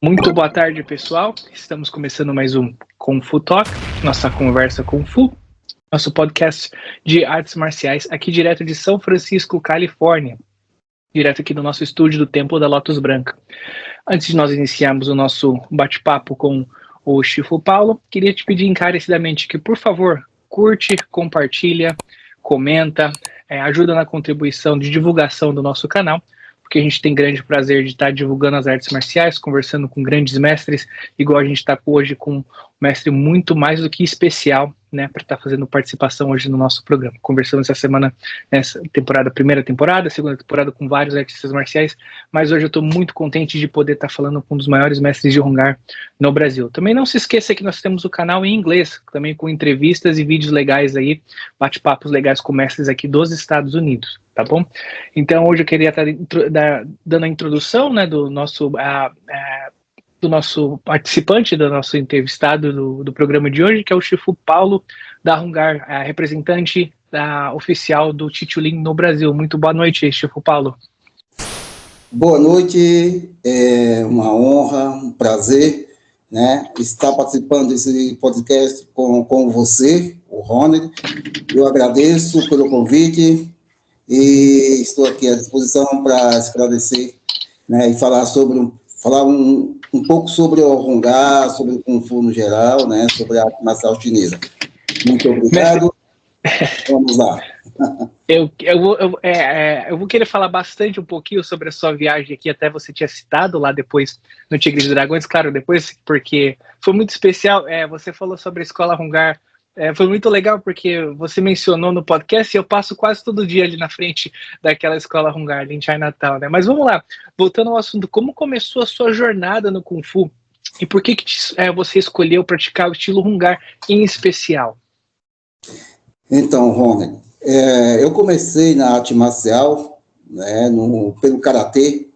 Muito boa tarde, pessoal. Estamos começando mais um Kung Fu Talk, nossa conversa Kung Fu, nosso podcast de artes marciais, aqui direto de São Francisco, Califórnia, direto aqui do nosso estúdio do Templo da Lotus Branca. Antes de nós iniciarmos o nosso bate-papo com o Shifu Paulo, queria te pedir encarecidamente que, por favor, curte, compartilha, comenta, ajuda na contribuição de divulgação do nosso canal, porque a gente tem grande prazer de estar divulgando as artes marciais, conversando com grandes mestres, igual a gente está hoje com um mestre muito mais do que especial, né, para estar fazendo participação hoje no nosso programa. Conversamos essa semana, nessa temporada, primeira temporada, segunda temporada, com vários artistas marciais, mas hoje eu estou muito contente de poder estar falando com um dos maiores mestres de Hung-Gar no Brasil. Também não se esqueça que nós temos o canal em inglês, também com entrevistas e vídeos legais aí, bate-papos legais com mestres aqui dos Estados Unidos, tá bom? Então hoje eu queria estar dando a introdução, né, do nosso participante, do nosso entrevistado do programa de hoje, que é o Shifu Paulo da Hung-Gar, representante oficial do Titulim no Brasil. Muito boa noite, Shifu Paulo. Boa noite, é uma honra, um prazer, né, estar participando desse podcast com você, o Ronald. Eu agradeço pelo convite e estou aqui à disposição para esclarecer, né, e falar um pouco sobre o Hung-Gar, sobre o Kung Fu no geral, né, sobre a arte marcial chinesa. Muito obrigado. Vamos lá. Eu vou querer falar bastante um pouquinho sobre a sua viagem aqui, até você tinha citado lá depois no Tigres e Dragões, claro, depois, porque foi muito especial, você falou sobre a escola Hung-Gar, foi muito legal porque você mencionou no podcast e eu passo quase todo dia ali na frente daquela escola Hung-Gar ali em Chinatown, né? Mas vamos lá, voltando ao assunto, como começou a sua jornada no Kung Fu e por que você escolheu praticar o estilo Hung-Gar em especial? Então, Ronald, eu comecei na arte marcial, né, pelo Karatê,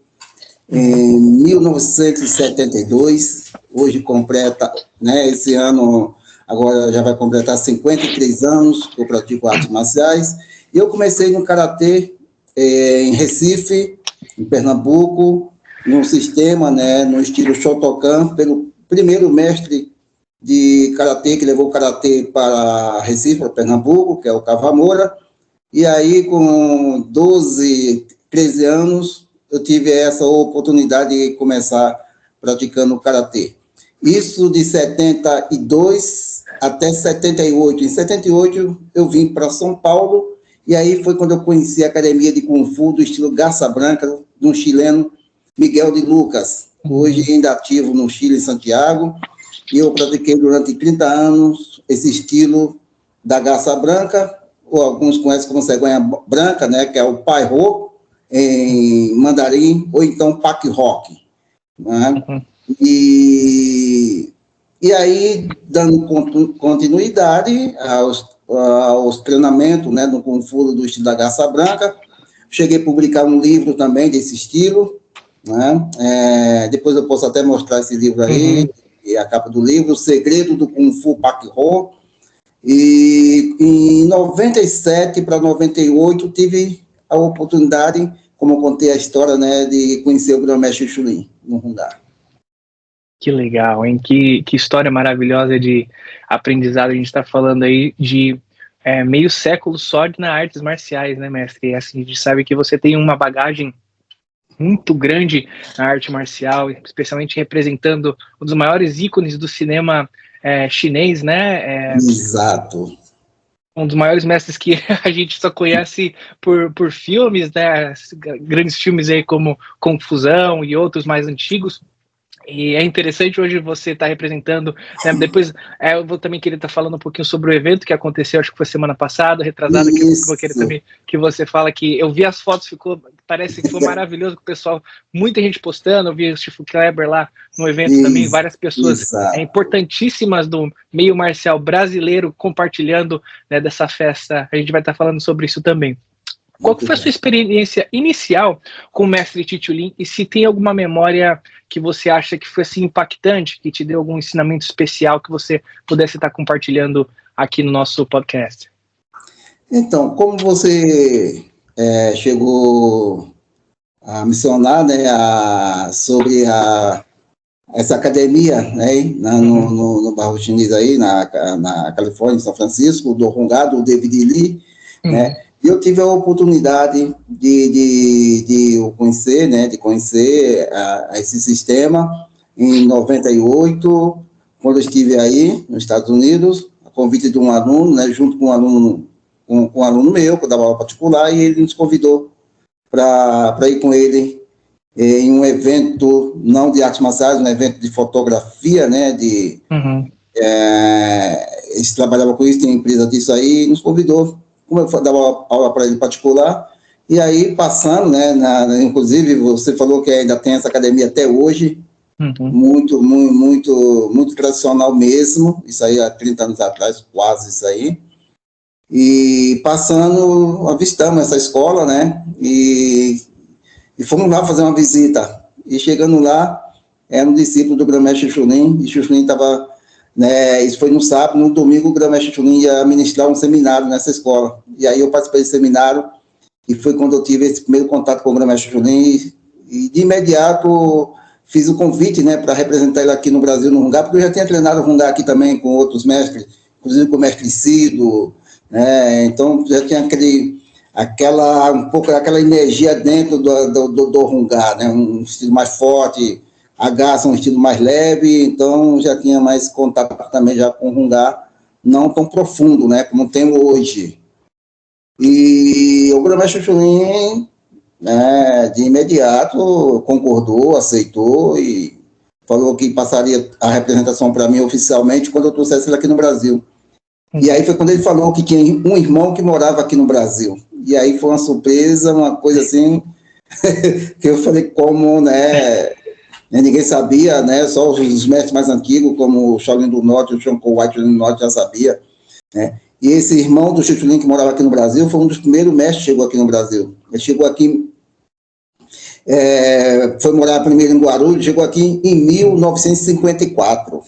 em 1972, hoje completa, né, esse ano, agora já vai completar 53 anos que eu pratico artes marciais, e eu comecei no Karatê em Recife, em Pernambuco, num sistema, né, no estilo Shotokan, pelo primeiro mestre de Karatê, que levou o Karatê para Recife, para Pernambuco, que é o Kawamura. E aí, com 12, 13 anos, eu tive essa oportunidade de começar praticando o Karatê. Isso de 72 até 78. Em 78, eu vim para São Paulo, e aí foi quando eu conheci a academia de Kung Fu do estilo Garça Branca, de um chileno, Miguel de Lucas, hoje ainda ativo no Chile, em Santiago. E eu pratiquei durante 30 anos esse estilo da Garça Branca, ou alguns conhecem como cegonha branca, né, que é o Pai Ro, em mandarim, ou então Pak Rock. Né? Uhum. E aí, dando continuidade aos treinamentos, né, no Kung Fu do estilo da Garça Branca, cheguei a publicar um livro também desse estilo, né? Depois eu posso até mostrar esse livro aí, e a capa do livro, O Segredo do Kung Fu Pak Ro. E em 97 para 98 tive a oportunidade, como eu contei a história, né, de conhecer o Grão-Mestre Xulin no Hung-Gar. Que legal, hein? Que história maravilhosa de aprendizado. A gente está falando aí de meio século só na artes marciais, né, mestre? E assim, a gente sabe que você tem uma bagagem muito grande na arte marcial, especialmente representando um dos maiores ícones do cinema chinês, né? Exato. Um dos maiores mestres que a gente só conhece por filmes, né? Grandes filmes aí como Confusão e outros mais antigos. E é interessante hoje você estar representando, né? Depois eu vou também querer estar falando um pouquinho sobre o evento que aconteceu, acho que foi semana passada, retrasada, que eu vou querer também que você fala que eu vi as fotos, parece que foi maravilhoso, com o pessoal, muita gente postando, eu vi o Shifu Kleber lá no evento também, várias pessoas importantíssimas do meio marcial brasileiro compartilhando, né, dessa festa, a gente vai estar falando sobre isso também. Qual que foi a sua experiência inicial com o mestre Titulim e se tem alguma memória que você acha que foi assim impactante, que te deu algum ensinamento especial que você pudesse estar compartilhando aqui no nosso podcast? Então, como você chegou a mencionar, né, sobre essa academia, né, no Barro Chinês aí, na Califórnia, em São Francisco, do Hongá, do David Lee, né, e eu tive a oportunidade de conhecer, né, esse sistema em 98, quando eu estive aí, nos Estados Unidos, a convite de um aluno, né, junto com um aluno meu, que eu dava aula particular, e ele nos convidou para ir com ele em um evento, não de artes marciais, um evento de fotografia, né, eles trabalhavam com isso, tem empresa disso aí, e nos convidou, como eu dava aula para ele particular, e aí passando, né, inclusive você falou que ainda tem essa academia até hoje, muito, muito, muito tradicional mesmo, isso aí há 30 anos atrás, quase isso aí, e passando, avistamos essa escola, né, e fomos lá fazer uma visita, e chegando lá, era um discípulo do Grão-Mestre Chunin, e Chunin estava, né, isso foi no sábado, no domingo o Grão-Mestre Chunin ia ministrar um seminário nessa escola, e aí eu participei desse seminário, e foi quando eu tive esse primeiro contato com o Grão-Mestre Chunin, e de imediato fiz o convite, né, para representar ele aqui no Brasil, no Hungá, porque eu já tinha treinado o Hungá aqui também com outros mestres, inclusive com o mestre Cido, né, então já tinha um pouco aquela energia dentro do Hungá, né, um estilo mais forte, a Garça um estilo mais leve, então já tinha mais contato também já com o Hungá, não tão profundo, né, como tem hoje. E o Grão-Mestre Chunin, né, de imediato concordou, aceitou e falou que passaria a representação para mim oficialmente quando eu trouxesse ele aqui no Brasil. E aí foi quando ele falou que tinha um irmão que morava aqui no Brasil. E aí foi uma surpresa, uma coisa assim, que eu falei como, né, ninguém sabia, né, só os mestres mais antigos, como o Shaolin do Norte, o Shonko White do Norte já sabia, né. E esse irmão do Chunin que morava aqui no Brasil foi um dos primeiros mestres que chegou aqui no Brasil. Ele chegou aqui, foi morar primeiro em Guarulhos, chegou aqui em 1954.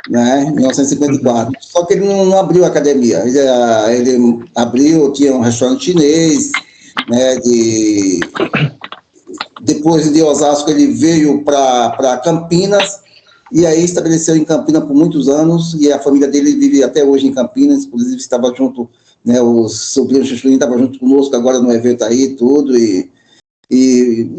Né, 1954. Só que ele não abriu a academia. Ele abriu, tinha um restaurante chinês, né, depois de Osasco ele veio para Campinas, e aí estabeleceu em Campinas por muitos anos, e a família dele vive até hoje em Campinas, inclusive estava junto, né, os sobrinhos do Chunin estavam junto conosco agora no evento aí, tudo, e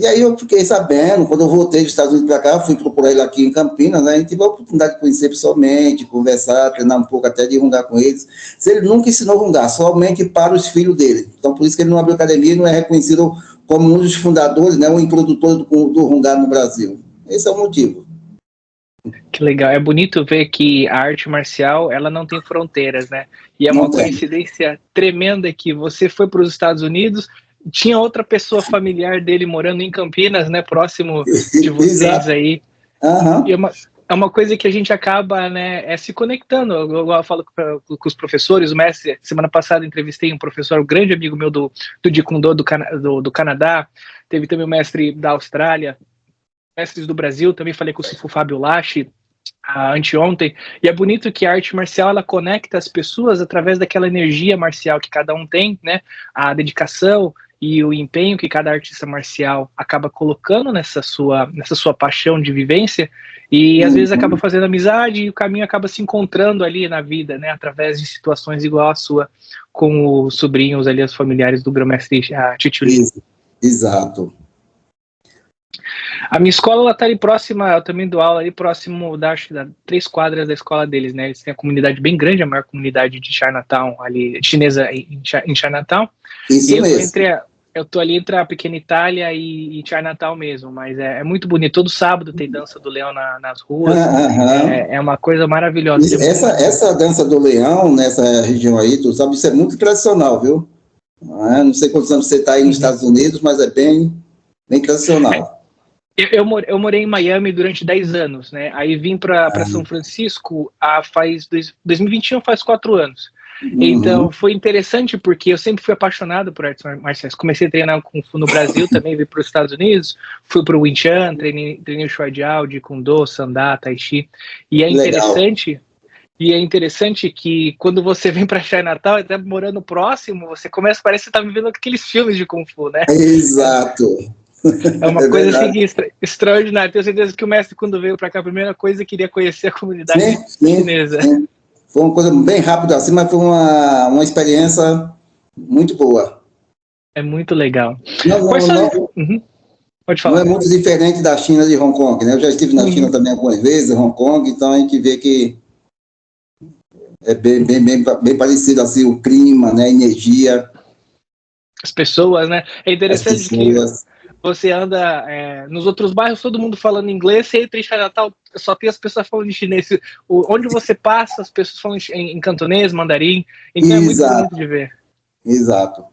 aí eu fiquei sabendo, quando eu voltei dos Estados Unidos para cá, fui procurar ele aqui em Campinas, né, e tive a oportunidade de conhecer pessoalmente, conversar, treinar um pouco até de rungar com eles. Ele nunca ensinou a rungar, somente para os filhos dele. Então, por isso que ele não abriu academia e não é reconhecido como um dos fundadores, né, o introdutor do rungar no Brasil. Esse é o motivo. Que legal, é bonito ver que a arte marcial, ela não tem fronteiras, né, e é uma coincidência tremenda que você foi para os Estados Unidos, tinha outra pessoa familiar dele morando em Campinas, né, próximo de vocês aí, e é uma coisa que a gente acaba, né, se conectando. Eu falo com os professores, o mestre, semana passada entrevistei um professor, um grande amigo meu do Jeet Kune Do do Canadá, teve também o mestre da Austrália, mestres do Brasil, também falei com o Sifu Fábio Lache anteontem, e é bonito que a arte marcial, ela conecta as pessoas através daquela energia marcial que cada um tem, né, a dedicação e o empenho que cada artista marcial acaba colocando nessa sua paixão de vivência, e às vezes acaba fazendo amizade, e o caminho acaba se encontrando ali na vida, né, através de situações igual a sua, com os sobrinhos ali, os familiares do Grão-Mestre Titulin. Exato. A minha escola, ela tá ali próxima, eu também dou aula ali próximo da 3 quadras da escola deles, né, eles têm uma comunidade bem grande, a maior comunidade de Chinatown, ali, chinesa em Chinatown. Isso mesmo. Eu tô ali entre a Pequena Itália e Chinatown mesmo, mas é muito bonito, todo sábado tem dança do leão nas ruas, é uma coisa maravilhosa. Essa dança do leão, nessa região aí, tu sabe, isso é muito tradicional, viu? Não sei quantos anos você está aí nos Estados Unidos, mas é bem tradicional. Eu morei em Miami durante 10 anos, né? Aí vim para São Francisco faz 2021, faz 4 anos. Então foi interessante porque eu sempre fui apaixonado por artes marciais. Comecei a treinar Kung Fu no Brasil, também vim para os Estados Unidos, fui para o Wing Chun, treinei o Shuai Jiao, de Kung Do, Sandá, Tai Chi. E é interessante que quando você vem para Chinatown, até morando próximo, você começa, parece que você está vivendo aqueles filmes de Kung Fu, né? Exato. É uma É coisa assim, verdade. extraordinária. Tenho certeza que o mestre, quando veio para cá, a primeira coisa queria conhecer a comunidade Sim, sim, chinesa. sim. Foi uma coisa bem rápida assim, mas foi uma experiência muito boa. É muito legal. Não, Quais não, são as... não, Uhum, pode não falar, é muito mestre. diferente da China de Hong Kong, né? Eu já estive na China Uhum, também algumas vezes, Hong Kong, então a gente vê que é bem parecido assim o clima, né? A energia, as pessoas, né? É as interessante que pessoas. você anda nos outros bairros, todo mundo falando inglês, você entra em Chinatown, só tem as pessoas falando em chinês. Onde você passa, as pessoas falam em cantonês, mandarim. Então é muito bonito Exato, de ver. exato.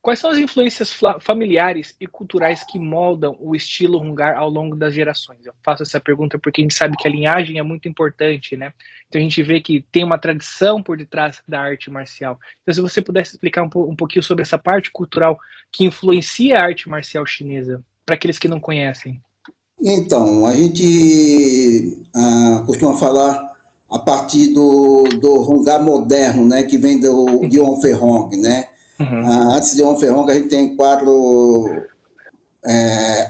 Quais são as influências familiares e culturais que moldam o estilo Hungar ao longo das gerações? Eu faço essa pergunta porque a gente sabe que a linhagem é muito importante, né? Então a gente vê que tem uma tradição por detrás da arte marcial. Então se você pudesse explicar um pouquinho sobre essa parte cultural que influencia a arte marcial chinesa, para aqueles que não conhecem. Então, a gente costuma falar a partir do Honggar moderno, né, que vem de Uhum, Onferhong, né? uhum, Antes de Onferhong, a gente tem quatro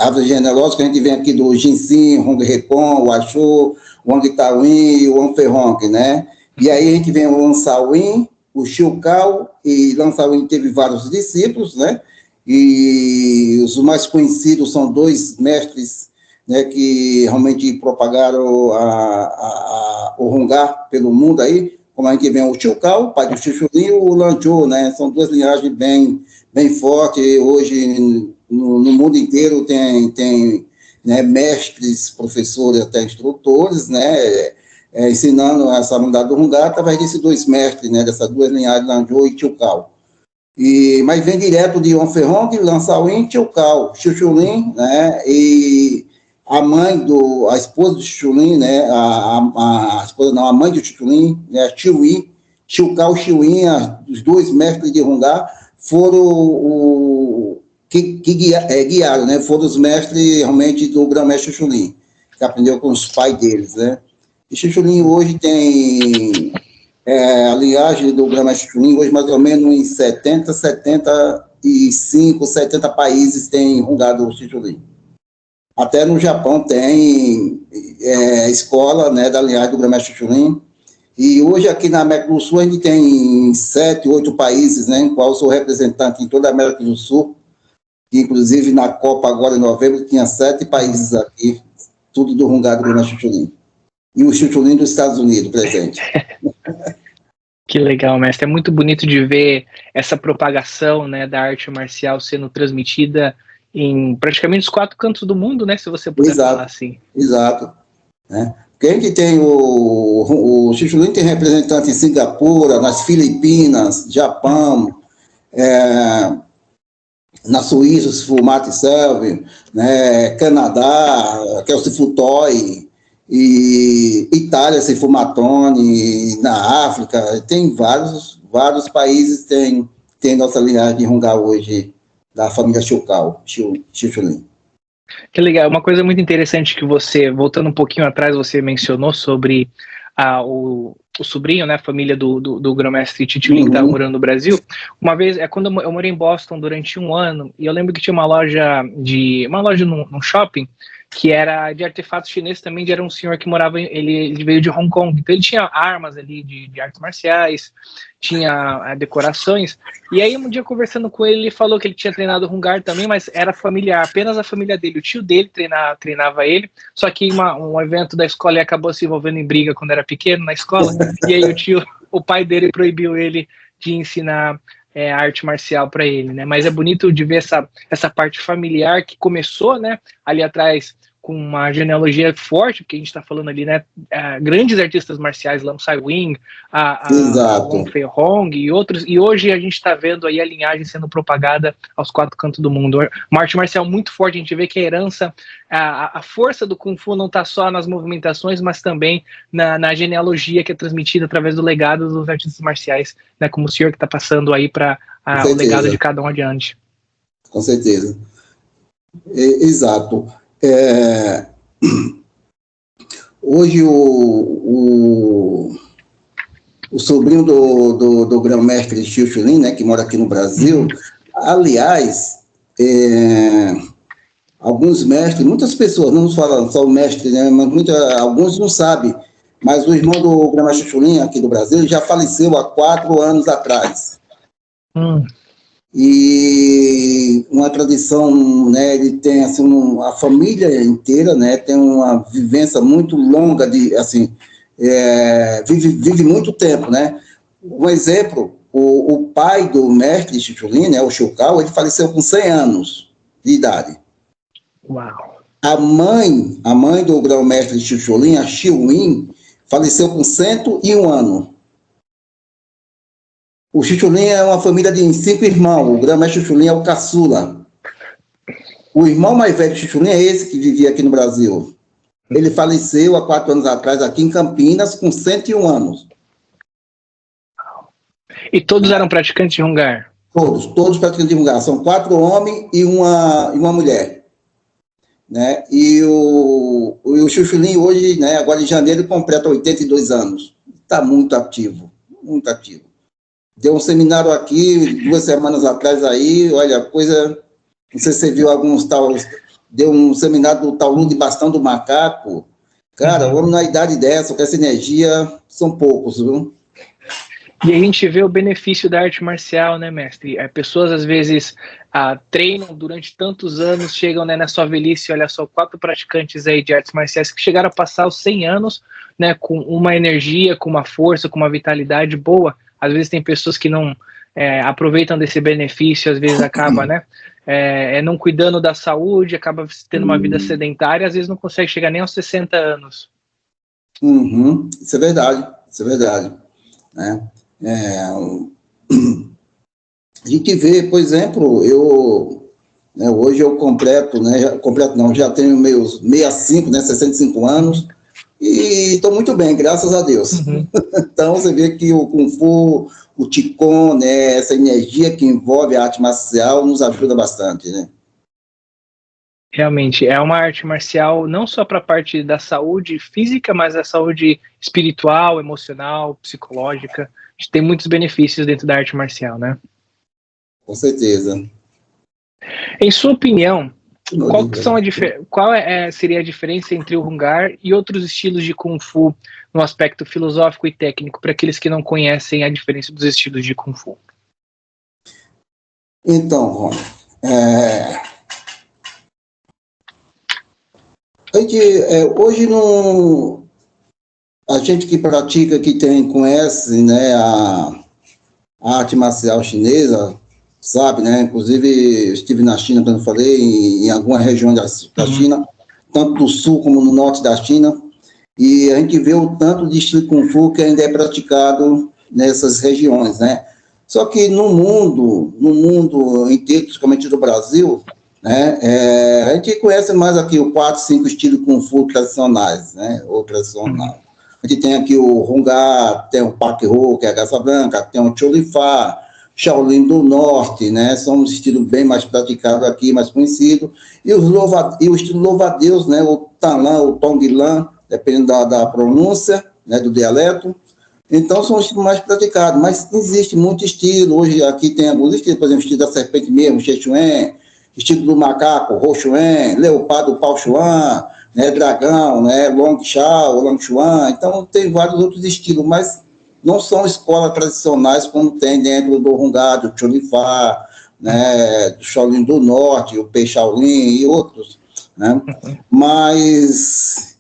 árvores genealógicas, que a gente vem aqui do Jinsin, Hong Repon, o Achu, o Wang Tawin e o Onferhong, né? E aí a gente vem o Lansawin, o Xiucao, e Lansawin teve vários discípulos, né? E os mais conhecidos são dois mestres, né, que realmente propagaram o Hungar pelo mundo aí, como a gente vê o Xiucao, pai do Xuxurim, e o Lanzhou, né? São duas linhagens bem fortes. Hoje, no mundo inteiro, tem né, mestres, professores, até instrutores, né? Ensinando essa unidade do Hungar através desses dois mestres, né? Dessas duas linhagens, Lanzhou e Xiucao. Mas vem direto de Onferhong, Lansawin e Xiucao, Xuxulin, né? E a esposa do Xuxulin, né? A esposa não, a mãe do Xuxulin, né? Xiuyi, Xiucao e Xiuyin, os dois mestres de Hungar, foram que guiaram, né? Foram os mestres realmente do grão-mestre Xuxulin, que aprendeu com os pais deles, né? E Xuxulin hoje tem a linhagem do grão-mestre Xuxulin, hoje mais ou menos em 75, 70 países tem Hungar do Xuxulin. Até no Japão tem escola, né, da linhagem do grão-mestre Xuxulin. E hoje aqui na América do Sul a gente tem 7, 8 países, né, em qual eu sou representante em toda a América do Sul, que inclusive na Copa agora em novembro tinha 7 países aqui, tudo do Hungar do grão-mestre Xuxulin. E o Xuxulin dos Estados Unidos presente. que legal, mestre. É muito bonito de ver essa propagação, né, da arte marcial sendo transmitida em praticamente os 4 cantos do mundo, né, se você puder falar Exato, assim. exato. Né? Porque a gente tem o Xuxulin tem representante em Singapura, nas Filipinas, Japão, na Suíça, se for Mate Selvi, né? Canadá, que é o Cifutói, e Itália, se for Matone, na África, tem vários países tem nossa linhagem de Hungar hoje, da família Xuxulin. Que legal. Uma coisa muito interessante que você, voltando um pouquinho atrás, você mencionou sobre o sobrinho, né, a família do grão-mestre Titiulin, que estava morando no Brasil. Uma vez, quando eu morei em Boston durante 1 ano, e eu lembro que tinha uma loja num shopping, que era de artefatos chineses também, era um senhor que morava, ele veio de Hong Kong, então ele tinha armas ali de artes marciais, tinha decorações, e aí um dia conversando com ele falou que ele tinha treinado Hungar também, mas era familiar, apenas a família dele, o tio dele treinava ele, só que um evento da escola ele acabou se envolvendo em briga quando era pequeno na escola, e aí o pai dele proibiu ele de ensinar arte marcial para ele, né? Mas é bonito de ver essa parte familiar que começou, né, ali atrás com uma genealogia forte, porque a gente está falando ali, né, grandes artistas marciais, Lam Sai Wing, a Wong Fei Hong e outros, e hoje a gente está vendo aí a linhagem sendo propagada aos 4 cantos do mundo. Uma arte marcial muito forte, a gente vê que a herança, a força do Kung Fu não está só nas movimentações, mas também na genealogia que é transmitida através do legado dos artistas marciais, né, como o senhor que está passando aí para o legado de cada um adiante. Com certeza. Exato. Hoje o sobrinho do grão-mestre Xuxulin, né, que mora aqui no Brasil, aliás, alguns mestres, muitas pessoas, não falam só o mestre, né, mas alguns não sabem, mas o irmão do Grão-Mestre Chulim, aqui do Brasil, já faleceu há 4 anos atrás. E uma tradição, né, ele tem, assim, a família inteira, né, tem uma vivência muito longa, vive muito tempo, né. Um exemplo, o pai do mestre Chulim, né, o Chucal, ele faleceu com 100 anos de idade. Uau! A mãe do grão-mestre Chulim, a Chiuim, faleceu com 101 anos. O Chulim é uma família de 5 irmãos, o grão-mestre Chulim é o caçula. O irmão mais velho de Chulim é esse que vivia aqui no Brasil. Ele faleceu há 4 anos atrás, aqui em Campinas, com 101 anos. E todos eram praticantes de Hungar? Todos praticantes de Hungar. São 4 homens e uma mulher. Né? E o Chulim hoje, né, agora em janeiro, completa 82 anos. Está muito ativo, muito ativo. Deu um seminário aqui, 2 semanas atrás aí, olha, coisa, não sei se você viu alguns tal, deu um seminário do Taulu de Bastão do Macaco. Cara, o homem na idade dessa, com essa energia, são poucos, viu? E a gente vê o benefício da arte marcial, né, mestre? Pessoas, às vezes, treinam durante tantos anos, chegam, né, na sua velhice, olha só, 4 praticantes aí de artes marciais que chegaram a passar os 100 anos, né, com uma energia, com uma força, com uma vitalidade boa. Às vezes tem pessoas que não aproveitam desse benefício, às vezes acaba, né, não cuidando da saúde, acaba tendo uma vida sedentária, às vezes não consegue chegar nem aos 60 anos. Isso é verdade, né? A gente vê, por exemplo, hoje eu já tenho meus 65, né, 65 anos, e estou muito bem, graças a Deus. Então, você vê que o Kung Fu, o Qigong, né, essa energia que envolve a arte marcial nos ajuda bastante, né? Realmente, é uma arte marcial não só para a parte da saúde física, mas a saúde espiritual, emocional, psicológica. A gente tem muitos benefícios dentro da arte marcial, né? Com certeza. Em sua opinião, qual seria a diferença entre o Hungar e outros estilos de Kung Fu no aspecto filosófico e técnico, para aqueles que não conhecem a diferença dos estilos de Kung Fu? Então, Rony, hoje a gente que pratica, que conhece, né, a arte marcial chinesa, sabe, né, inclusive estive na China, como eu falei, em alguma região da China, tanto do sul como no norte da China, e a gente vê o tanto de estilo Kung Fu que ainda é praticado nessas regiões, né. Só que no mundo inteiro, principalmente do Brasil, né, a gente conhece mais aqui o 4, 5 estilos Kung Fu tradicionais, né, ou tradicional. A gente tem aqui o Hungar, tem o Pak Ho, que é a Garça Branca, tem o Cholifá, Shaolin do Norte, né, são os estilos bem mais praticados aqui, mais conhecidos, e o estilo louva-a-Deus, né, o Tanlan, o Tonglan, dependendo da pronúncia, né, do dialeto. Então, são os estilos mais praticados, mas existe muito estilo. Hoje aqui tem alguns estilos, por exemplo, o estilo da serpente mesmo, Xexuan, estilo do macaco, Roxuan, leopardo, Pao Chuan, né, dragão, né, Long Shao, Long Chuan. Então, tem vários outros estilos, mas não são escolas tradicionais como tem dentro do Hungar, do Cholifá, né, do Shaolin do Norte, o Pei Shaolin e outros, né? Mas,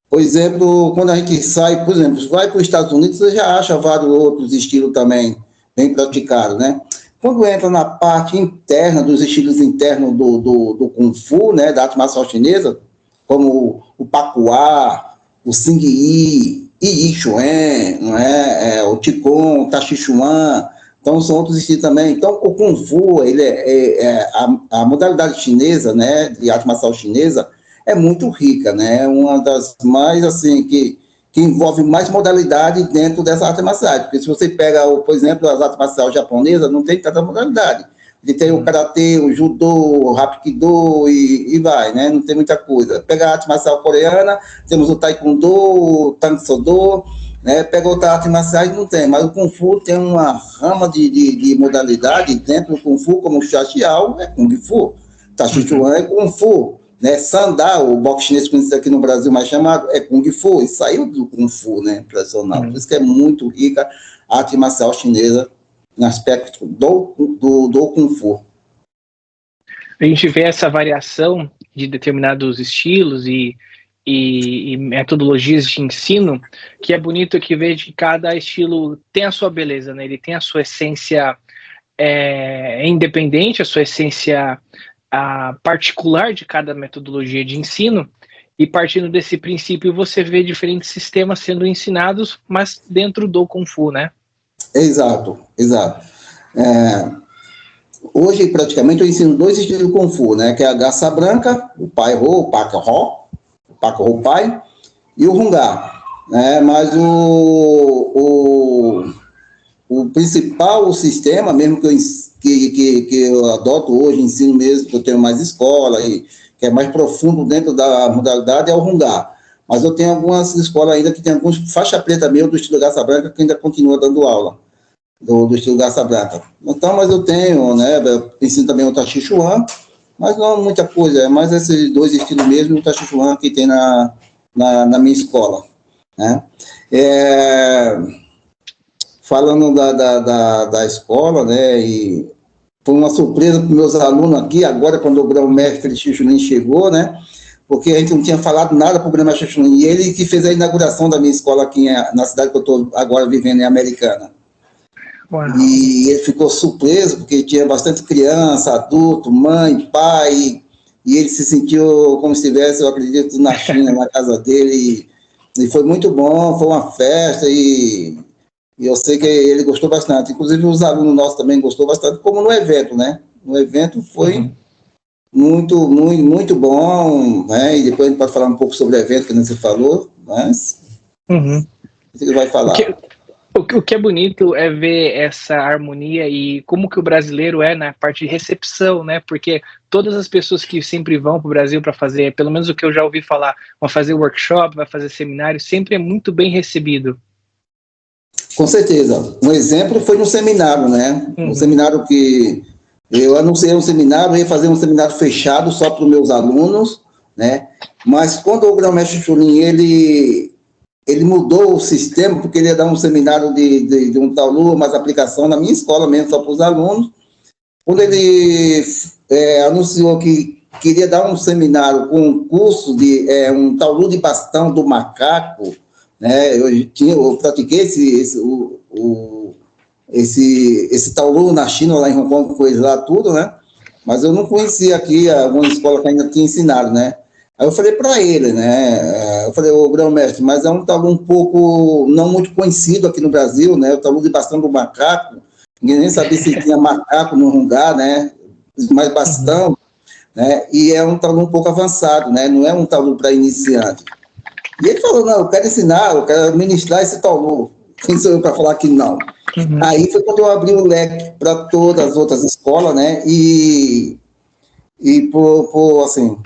por exemplo, quando a gente sai, por exemplo, vai para os Estados Unidos, você já acha vários outros estilos também bem praticados, né? Quando entra na parte interna, dos estilos internos do Kung Fu, né, da arte marcial chinesa, como o Pacuá, o Xing Yi, Yi Chuan, não é? O Qigong, o Tai Chi Chuan, então são outros estilos também. Então, o Kung Fu, a modalidade chinesa, né, de arte marcial chinesa, é muito rica, né? É uma das mais, assim, que envolve mais modalidade dentro dessa arte marcial. Porque se você pega, por exemplo, as artes marciais japonesas, não tem tanta modalidade. Ele tem o karatê, o judô, o hapkido e vai, né? Não tem muita coisa. Pega a arte marcial coreana, temos o taekwondo, o tang soo do, né? Pega outra arte marciais, não tem, mas o Kung Fu tem uma rama de modalidade dentro do Kung Fu, como o Xiaxiao é Kung Fu, Tai Chi Chuan é Kung Fu, né? Sandá, o boxe chinês conhecido aqui no Brasil mais chamado, é Kung Fu, e saiu do Kung Fu, né, tradicional. Por isso que é muito rica a arte marcial chinesa no aspecto do Kung Fu. A gente vê essa variação de determinados estilos e metodologias de ensino, que é bonito que veja que cada estilo tem a sua beleza, né? Ele tem a sua essência independente, a sua essência particular de cada metodologia de ensino, e partindo desse princípio você vê diferentes sistemas sendo ensinados, mas dentro do Kung Fu, né? Exato. Hoje, praticamente, eu ensino 2 estilos de Kung Fu, né? Que é a Garça Branca, o Pai Ho, o Pak Ho Pai, e o Hungá, né? Mas o principal sistema, mesmo que eu adoto hoje, ensino mesmo, que eu tenho mais escola, e que é mais profundo dentro da modalidade, é o Hungá. Mas eu tenho algumas escolas ainda que tem alguns faixa preta meu do estilo Garça Branca que ainda continua dando aula. Do estilo Garça Branca. Então, mas eu tenho, né, eu ensino também o Tai Chi Chuan, mas não muita coisa, é mais esses 2 estilos mesmo, o Tai Chi Chuan que tem na minha escola, né. Falando da escola, né, e foi uma surpresa para os meus alunos aqui, agora quando o grão-mestre Xi Chulin chegou, né, porque a gente não tinha falado nada para o grão-mestre Xi Chulin, e ele que fez a inauguração da minha escola aqui na cidade que eu estou agora vivendo, em Americana. Uau. E ele ficou surpreso, porque tinha bastante criança, adulto, mãe, pai, e ele se sentiu como se estivesse, eu acredito, na China, na casa dele, e foi muito bom, foi uma festa, e eu sei que ele gostou bastante, inclusive os alunos nossos também gostou bastante, como no evento, né? No evento foi muito bom, né? E depois a gente pode falar um pouco sobre o evento, que você falou, mas você vai falar. O que é bonito é ver essa harmonia e como que o brasileiro é na parte de recepção, né? Porque todas as pessoas que sempre vão para o Brasil para fazer, pelo menos o que eu já ouvi falar, vão fazer workshop, vai fazer seminário, sempre é muito bem recebido. Com certeza. Um exemplo foi no seminário, né? Um seminário que eu anunciei um seminário, eu ia fazer um seminário fechado só para os meus alunos, né? Mas quando o grão-mestre Chulin, ele mudou o sistema, porque ele ia dar um seminário de um Taolu, mais aplicação na minha escola mesmo, só para os alunos. Quando ele anunciou que queria dar um seminário com um curso de um Taolu de bastão do macaco, né? Eu pratiquei esse Taolu na China, lá em Hong Kong, coisa lá, tudo, né? Mas eu não conhecia aqui alguma escola que ainda tinha ensinado, né? Aí eu falei para ele, né? Eu falei, ô grão-mestre, mas é um Taolu um pouco não muito conhecido aqui no Brasil, né? O Taolu de bastão do macaco, ninguém nem sabia se tinha macaco no Hungá, né? Mas bastão, né? E é um Taolu um pouco avançado, né? Não é um Taolu para iniciante. E ele falou, não, eu quero ensinar, eu quero ministrar esse Taolu. Quem sou eu para falar que não? Aí foi quando eu abri o leque para todas as outras escolas, né? E assim,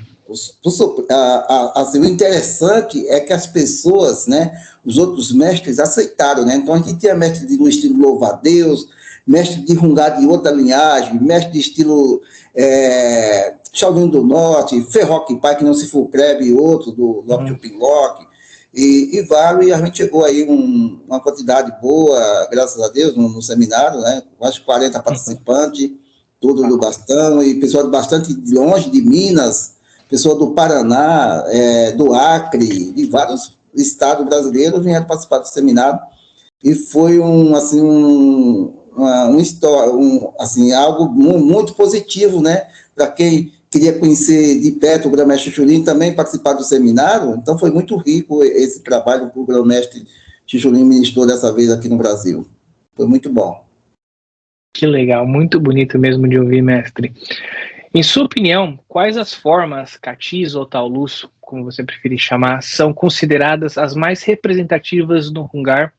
o interessante é que as pessoas, né, os outros mestres aceitaram, né? Então a gente tinha mestre no estilo louva-a-Deus, mestre de Hungá de outra linhagem, mestre de estilo Shaolin do Norte, Ferroque Pai, que não se for Kreb, e outro, do Lock to Pinlock, e vários, e a gente chegou aí uma quantidade boa, graças a Deus, no seminário, né? Quase 40 participantes, tudo do bastão, e pessoal de bastante longe, de Minas, pessoa do Paraná, do Acre, de vários estados brasileiros vieram participar do seminário, e foi algo muito positivo, né, para quem queria conhecer de perto o grão-mestre Chulin, também participar do seminário. Então foi muito rico esse trabalho que o grão-mestre Chulin ministrou dessa vez aqui no Brasil. Foi muito bom. Que legal, muito bonito mesmo de ouvir, mestre. Em sua opinião, quais as formas, catis ou taolus, como você preferir chamar, são consideradas as mais representativas no Hunggar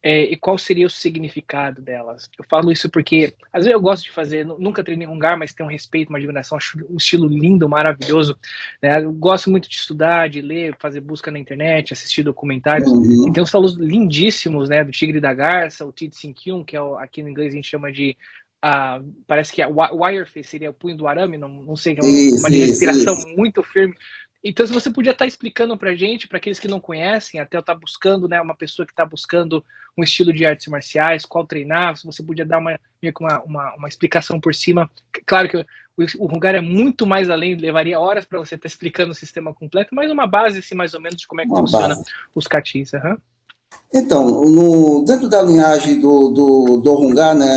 e qual seria o significado delas? Eu falo isso porque, às vezes eu gosto de fazer, nunca treinei Hungar, mas tenho um respeito, uma admiração, acho um estilo lindo, maravilhoso, né? Eu gosto muito de estudar, de ler, fazer busca na internet, assistir documentários, e tem uns talos lindíssimos, né, do Tigre e da Garça, o Titsinkyun, que é aqui no inglês a gente chama de, parece que é Wireface, seria o punho do arame, não sei, que é uma respiração muito firme. Então, se você podia estar explicando para a gente, para aqueles que não conhecem, até eu estar buscando, né, uma pessoa que está buscando um estilo de artes marciais, qual treinar, se você podia dar uma explicação por cima. Claro que o Hungar é muito mais além, levaria horas para você estar explicando o sistema completo, mas uma base, assim, mais ou menos, de como é que funciona os katis. Então, dentro da linhagem do Hungar, né,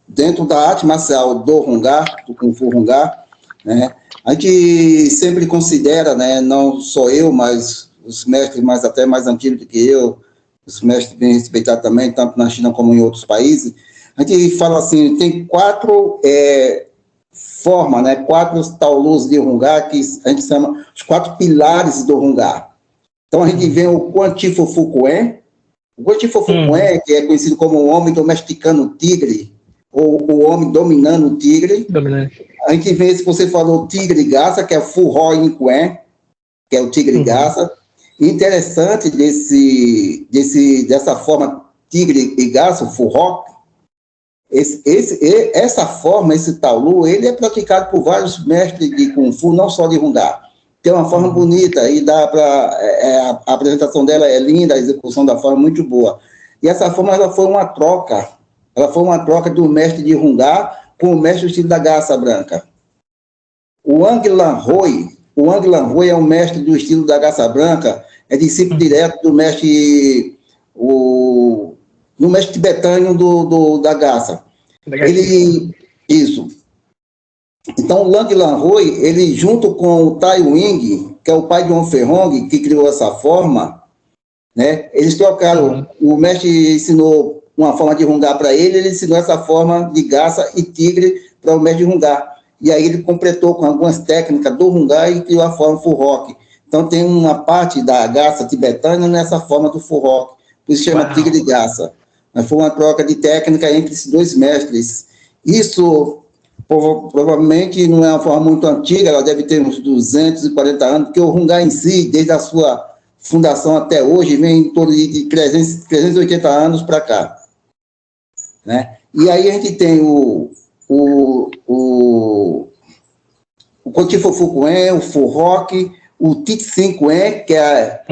dentro da arte marcial do Hungar, do Kung Fu Hungar, né, a gente sempre considera, né, não só eu, mas os mestres até mais antigos do que eu, os mestres bem respeitados também, tanto na China como em outros países, a gente fala assim, tem 4 formas, né, 4 taolus de Hungar, que a gente chama os 4 pilares do Hungar. Então a gente vê o Guantifu Fukuen, que é conhecido como o homem domesticando o tigre, ou o homem dominando o tigre. A gente vê, se você falou tigre garça, que é Fu Ho In Kuen, que é o tigre garça. Interessante dessa forma tigre e garça, o Fu Ho, essa forma, esse taolu, ele é praticado por vários mestres de Kung Fu, não só de Hungar. Tem uma forma bonita e dá para a apresentação dela é linda, a execução da forma é muito boa. E essa forma ela foi uma troca do mestre de Hungar com o mestre do estilo da garça branca. O Wang Lanhui é o mestre do estilo da garça branca, é discípulo direto do mestre tibetano da garça. Isso. Então, o Wang Lanhui, ele junto com o Tai Wing, que é o pai de Wong Ferhong, que criou essa forma, né, eles trocaram, o mestre ensinou uma forma de Hungar para ele ensinou essa forma de garça e tigre para o mestre de Hungar. E aí ele completou com algumas técnicas do Hungar e criou a forma Fu Rock. Então tem uma parte da garça tibetana nessa forma do Fu Rock, por isso chama tigre de garça. Mas foi uma troca de técnica entre esses 2 mestres. Isso provavelmente não é uma forma muito antiga, ela deve ter uns 240 anos, porque o Hungar em si, desde a sua fundação até hoje, vem em torno de 380 anos para cá. Né? E aí a gente tem o Guantifu Fukuen, o Fu Rock, o Titsinkyun, que é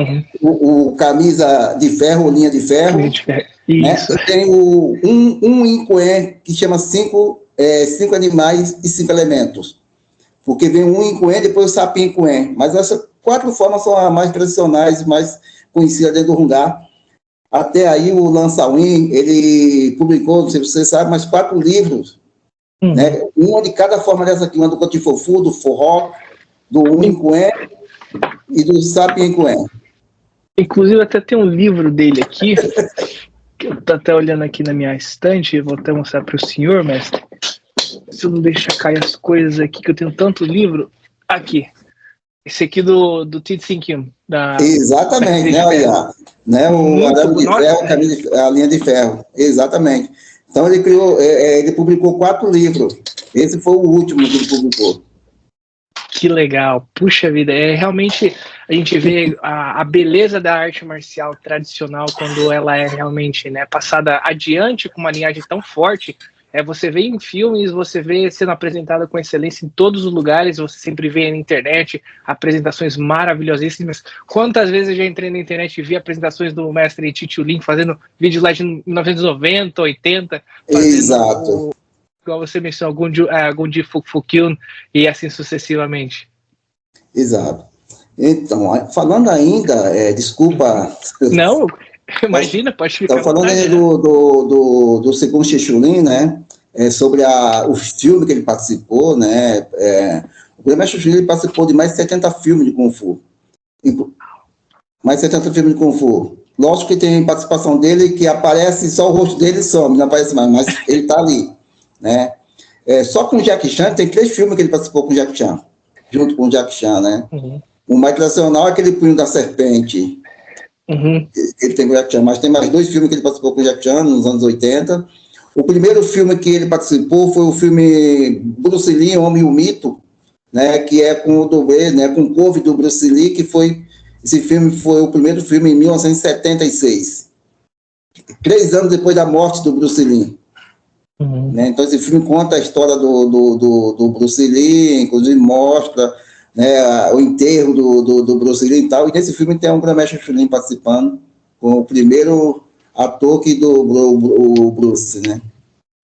o camisa de ferro, linha de ferro. Isso. Né? Tem o Inkuen, que chama 5 animais e 5 elementos. Porque vem o Inkuen, depois o Sapin-Kuen. Mas essas 4 formas são as mais tradicionais, mais conhecidas dentro do Hungar. Até aí o Lan Sawin, ele publicou, não sei se você sabe, mas 4 livros, né? Uma de cada forma dessa aqui, uma do Guantifu Fu, do Fu Rock, do Inkuen e do Sapin-Kuen. Inclusive até tem um livro dele aqui, que eu tô até olhando aqui na minha estante, vou até mostrar para o senhor, mestre, se eu não deixar cair as coisas aqui, que eu tenho tanto livro, aqui. Esse aqui do Titsinkyun. Exatamente, né? Olha, né? O arame de ferro, a linha de ferro. Exatamente. Então ele criou, ele publicou 4 livros. Esse foi o último que ele publicou. Que legal. Puxa vida, realmente a gente vê a beleza da arte marcial tradicional quando ela é realmente, né, passada adiante com uma linhagem tão forte. Você vê em filmes, você vê sendo apresentada com excelência em todos os lugares, você sempre vê na internet apresentações maravilhosíssimas. Quantas vezes eu já entrei na internet e vi apresentações do mestre Tio Lin fazendo vídeos lá de 1990, 80. Exato. Igual você mencionou, Gundi Fukyun e assim sucessivamente. Exato. Então, falando ainda, desculpa... Não, imagina, pode ficar. Estava falando aí do segundo Xixulin, né? Sobre o filme que ele participou, né? O primeiro Xixulin participou de mais de 70 filmes de Kung Fu. Mais de 70 filmes de Kung Fu. Lógico que tem participação dele que aparece, só o rosto dele some, não aparece mais, mas ele está ali, né? Só com o Jackie Chan, tem 3 filmes que ele participou com o Jackie Chan, junto com o Jackie Chan, né? O mais tradicional é aquele Punho da Serpente. Uhum. Ele tem com o Jack Chan, mas tem mais 2 filmes que ele participou com o Jack Chan nos anos 80. O primeiro filme que ele participou foi o filme Bruce Lee, Homem e o Mito, né, que é com o dublê, né, com o cover do Bruce Lee, que foi, esse filme foi o primeiro filme em 1976, 3 anos depois da morte do Bruce Lee. Uhum. Né, então esse filme conta a história do Bruce Lee, inclusive mostra, né, o enterro do Bruce Lee e tal, e nesse filme tem um Grandmaster Chun-Li participando, com o primeiro ator que o Bruce, né?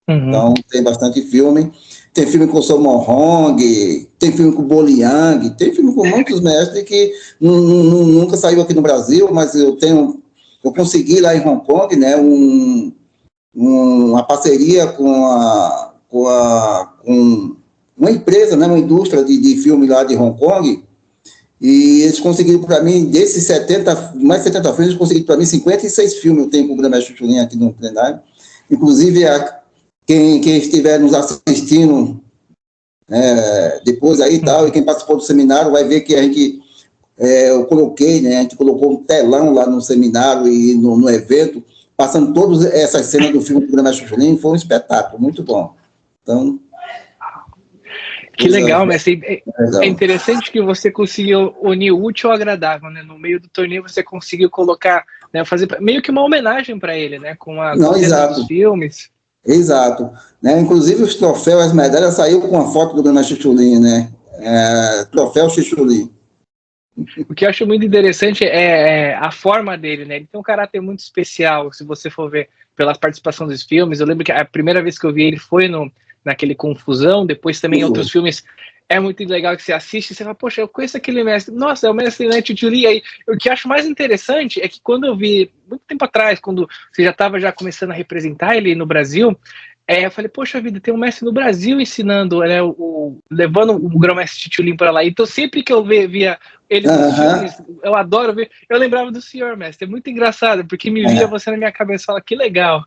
Uhum. Então tem bastante filme. Tem filme com o Sammo Hung, tem filme com o Bo Liang, tem filme com muitos mestres que nunca saiu aqui no Brasil, mas eu consegui lá em Hong Kong, né, uma parceria com uma empresa, né, uma indústria de filme lá de Hong Kong, e eles conseguiram para mim, desses 70, mais de 70 filmes, eles conseguiram para mim 56 filmes eu tenho com o Grandmaster Chun-Li aqui no plenário. Inclusive, quem estiver nos assistindo depois aí e tal, e quem participou do seminário vai ver que a gente, eu coloquei, né, a gente colocou um telão lá no seminário e no evento, passando todas essas cenas do filme do Grandmaster Chun-Li, foi um espetáculo, muito bom. Então... Que legal, mestre. É interessante que você conseguiu unir o útil ao agradável, né? No meio do torneio você conseguiu colocar, né, fazer meio que uma homenagem para ele, né? Com a cena dos filmes. Exato. Né? Inclusive os troféus, as medalhas saíram com a foto do Grandmaster Chun-Li, né? Troféu Chun-Li. O que eu acho muito interessante é a forma dele, né? Ele tem um caráter muito especial, se você for ver pela participação dos filmes. Eu lembro que a primeira vez que eu vi ele foi naquele Confusão, depois também em outros filmes. É muito legal que você assiste e você fala, poxa, eu conheço aquele mestre. Nossa, é o mestre, né, Chun-Li. Aí, o que eu acho mais interessante é que quando eu vi, muito tempo atrás, quando você já estava começando a representar ele no Brasil, eu falei, poxa vida, tem um mestre no Brasil ensinando, né, levando o Grão-Mestre Chun-Li para lá. Então, sempre que eu via ele nos filmes, eu adoro ver, eu lembrava do senhor, mestre. É muito engraçado, porque me via você na minha cabeça e fala, que legal.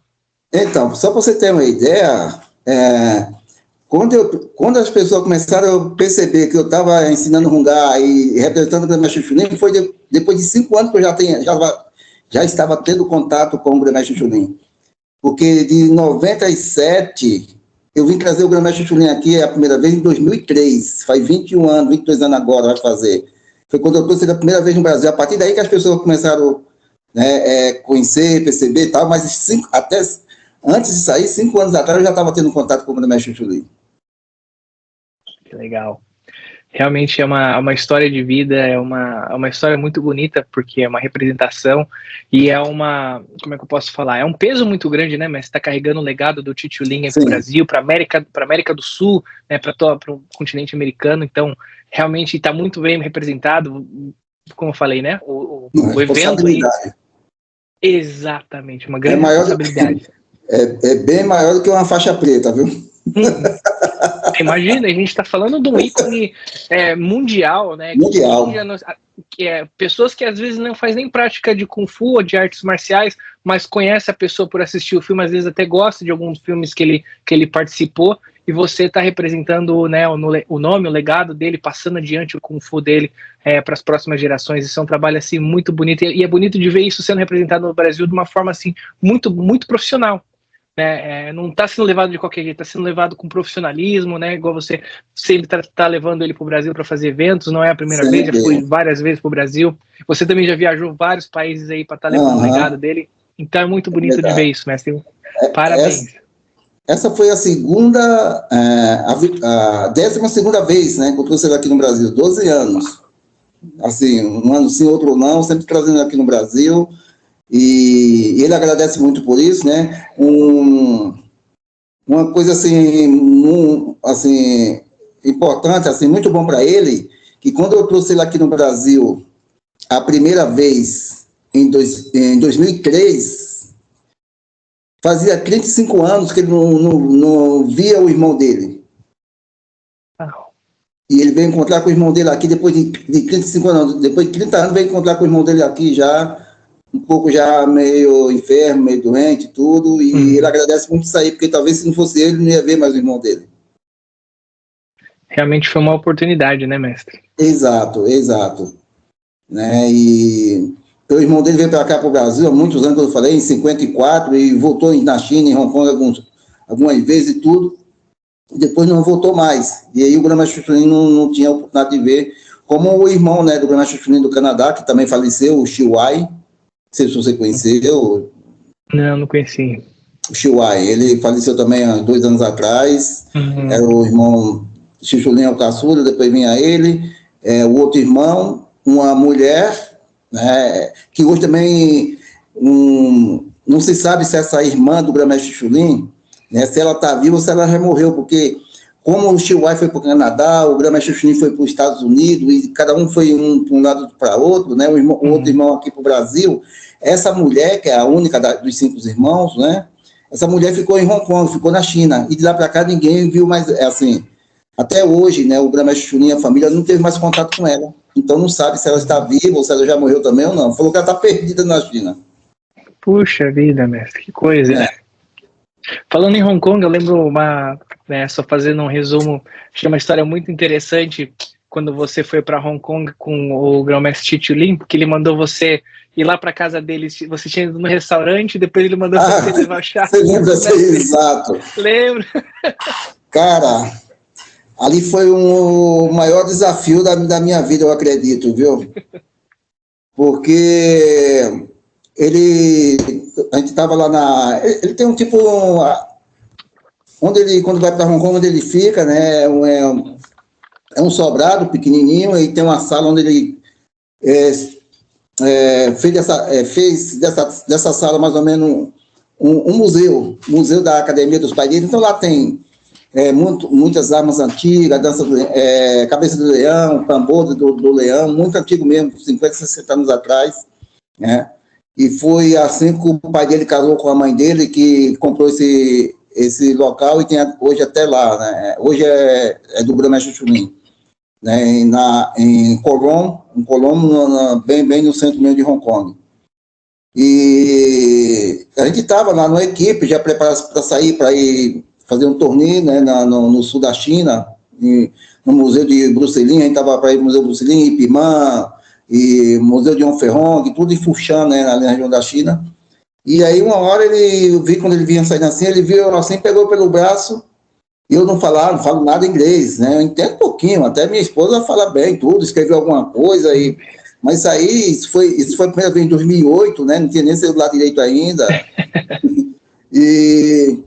Então, só para você ter uma ideia, quando as pessoas começaram a perceber que eu estava ensinando Hungá e representando o Grandmaster Chun-Li, foi depois de 5 anos que eu já estava tendo contato com o Grandmaster Chun-Li. Porque de 97, eu vim trazer o Grandmaster Chun-Li aqui a primeira vez em 2003, faz 21 anos, 22 anos agora, vai fazer. Foi quando eu trouxe a primeira vez no Brasil, a partir daí que as pessoas começaram a conhecer, perceber e tal, mas até antes de sair, 5 anos atrás, eu já estava tendo contato com o Grandmaster Chun-Li. Que legal. Realmente é uma história de vida, é uma história muito bonita, porque é uma representação e como é que eu posso falar? É um peso muito grande, né? Mas está carregando o legado do Chun-Li para o Brasil, para a América do Sul, né? Para o continente americano. Então, realmente está muito bem representado, como eu falei, né? O evento aí. Exatamente, uma grande responsabilidade. É bem maior do que uma faixa preta, viu? Imagina, a gente está falando de um ícone mundial, né? Mundial. Pessoas que às vezes não fazem nem prática de Kung Fu ou de artes marciais, mas conhece a pessoa por assistir o filme, às vezes até gosta de alguns filmes que ele participou, e você está representando, né, o nome, o legado dele, passando adiante o Kung Fu dele para as próximas gerações. Isso é um trabalho assim, muito bonito, e é bonito de ver isso sendo representado no Brasil de uma forma assim, muito, muito profissional. Não está sendo levado de qualquer jeito, está sendo levado com profissionalismo, né? Igual você sempre está levando ele para o Brasil para fazer eventos, não é a primeira vez, já fui várias vezes para o Brasil. Você também já viajou vários países aí para estar levando o legado dele, então é muito bonito de ver isso, mestre. Parabéns. Essa foi a 12ª vez, né, que eu trouxe ele aqui no Brasil, 12 anos. Assim, um ano sim, outro não, sempre trazendo aqui no Brasil. E ele agradece muito por isso, né? Uma coisa assim, importante, assim, muito bom para ele, que quando eu trouxe ele aqui no Brasil a primeira vez, em 2003, fazia 35 anos que ele não via o irmão dele. E ele veio encontrar com o irmão dele aqui depois de 35 anos, depois de 30 anos, veio encontrar com o irmão dele aqui já, um pouco já meio enfermo, meio doente, tudo, e ele agradece muito isso aí, porque talvez se não fosse ele, não ia ver mais o irmão dele. Realmente foi uma oportunidade, né, mestre? Exato. Né, e o irmão dele veio para cá, para o Brasil, há muitos anos, que eu falei, em 54, e voltou na China, em Hong Kong, algumas vezes e tudo. Depois não voltou mais. E aí o Grandmaster Chunin não tinha a oportunidade de ver. Como o irmão, né, do Grandmaster Chunin do Canadá, que também faleceu, o Shiwai. Não sei se você conheceu. Não conheci. O Shiwai, ele faleceu também há 2 anos atrás. Era o irmão Chunin ao caçula, depois vinha ele. O outro irmão, uma mulher, né, que hoje também não se sabe se essa irmã do Grandmaster Chunin, né, se ela está viva ou se ela já morreu, porque como o Shiwai foi para o Canadá, o Grandmaster Chunin foi para os Estados Unidos, e cada um foi para um lado para outro, né, o outro irmão aqui para o Brasil, essa mulher, que é a única dos 5 irmãos, né, essa mulher ficou em Hong Kong, ficou na China, e de lá para cá ninguém viu mais, assim, até hoje, né, o Grandmaster Chunin, a família, não teve mais contato com ela, então não sabe se ela está viva ou se ela já morreu também ou não, falou que ela está perdida na China. Puxa vida, mestre, que coisa. Falando em Hong Kong, eu lembro só fazendo um resumo, achei uma história muito interessante quando você foi para Hong Kong com o Grão-Mestre Chichu Lin, porque ele mandou você ir lá para casa dele, você tinha ido no restaurante, depois ele mandou você levar chá. Você lembra assim, exato. Lembro. Cara, ali foi o maior desafio da minha vida, eu acredito, viu? Porque a gente estava lá ele tem um tipo, quando vai para Hong Kong, onde ele fica, né, é um sobrado pequenininho, e tem uma sala onde ele fez dessa sala mais ou menos um museu da Academia dos Pais dele. Então lá tem muitas armas antigas, dança cabeça do leão, tambor do leão, muito antigo mesmo, 50, 60 anos atrás, né? E foi assim que o pai dele casou com a mãe dele, que comprou esse local, e tem hoje até lá, né? Hoje é do Grão-Mestre Chunin, né? Em Kolong, bem no centro mesmo de Hong Kong. E a gente estava lá numa equipe, já preparado para sair, para ir fazer um torneio, né, no sul da China, no Museu de Bruce Lee. A gente estava para ir no Museu de Bruce Lee, Ipimã, e Museu de Onferrong, tudo em Fushan, né, na região da China. E aí uma hora eu vi quando ele vinha saindo assim, ele viu assim, pegou pelo braço, e eu não falo nada inglês, né, eu entendo um pouquinho, até minha esposa fala bem tudo, escreveu alguma coisa, mas isso foi a primeira vez em 2008, né, não tinha nem celular direito ainda, e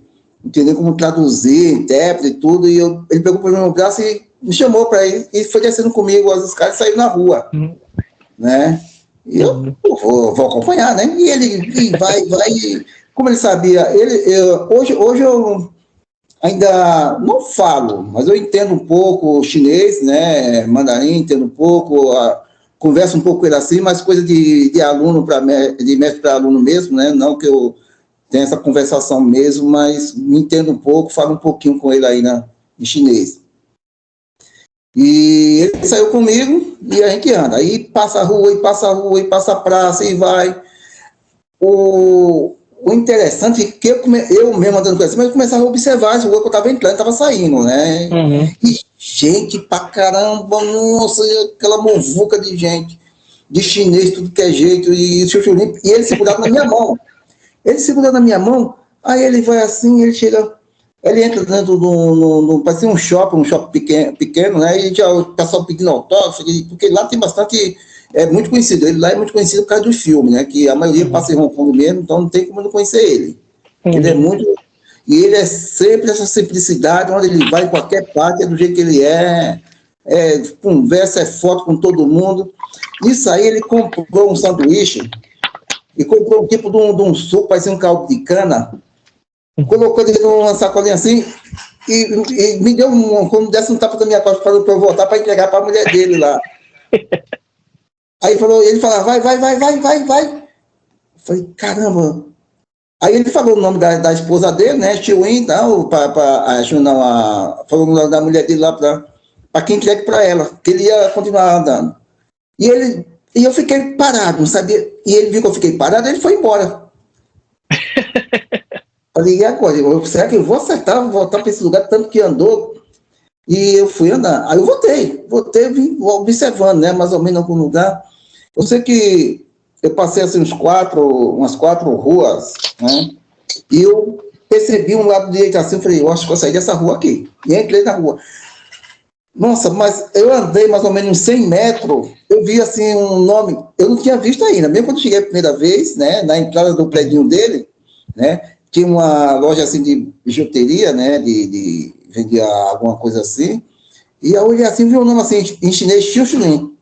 não tinha nem como traduzir, intérprete e tudo, e ele pegou pelo meu braço e me chamou para ir, e foi descendo comigo as escadas e saiu na rua. Né? E eu vou acompanhar, né? E ele vai, como ele sabia, hoje eu ainda não falo, mas eu entendo um pouco chinês, né? Mandarim, entendo um pouco, converso um pouco com ele assim, mas coisa de aluno de mestre para aluno mesmo, né? Não que eu tenha essa conversação mesmo, mas me entendo um pouco, falo um pouquinho com ele aí em chinês. E ele saiu comigo e a gente anda. Aí passa a rua, e passa a praça, e vai. O interessante é que eu mesmo andando com ele, mas eu começava a observar as ruas que eu estava entrando, estava saindo, né? E gente pra caramba, nossa, aquela muvuca de gente, de chinês, tudo que é jeito, e ele segurava na minha mão. Aí ele vai assim, ele entra dentro parece um shopping pequeno, né? E já o pessoal pedindo autógrafo, porque lá tem bastante, muito conhecido. Ele lá é muito conhecido por causa dos filmes, né? Que a maioria passa em Hong Kong mesmo, então não tem como não conhecer ele. Ele é muito. E ele é sempre essa simplicidade, onde ele vai em qualquer parte, é do jeito que ele conversa, foto com todo mundo. Isso aí, ele comprou um sanduíche e comprou um tipo de um suco, parecia um caldo de cana. Colocou ele numa sacolinha assim e me deu como desse um tapa da minha costa para eu voltar para entregar para a mulher dele lá. Aí ele falava, vai. Eu falei, caramba. Aí ele falou o nome da esposa dele, né, Chiwin, então, falou o nome da mulher dele lá para quem entregue para ela, que ele ia continuar andando. E eu fiquei parado, não sabia. E ele viu que eu fiquei parado, ele foi embora. Falei, e agora? Será que eu vou acertar, vou voltar para esse lugar, tanto que andou? E eu fui andar. Aí eu voltei, vim observando, né, mais ou menos em algum lugar. Eu sei que eu passei assim umas 4 ruas, né? E eu percebi um lado direito assim, eu falei, eu acho que eu saí dessa rua aqui. E entrei na rua. Nossa, mas eu andei mais ou menos uns 100 metros, eu vi assim um nome, eu não tinha visto ainda, mesmo quando eu cheguei a primeira vez, né, na entrada do predinho dele, né, tinha uma loja assim de bijuteria, né, de vendia alguma coisa assim, e eu olhei assim, vi um nome assim, em chinês, Xiuxulin.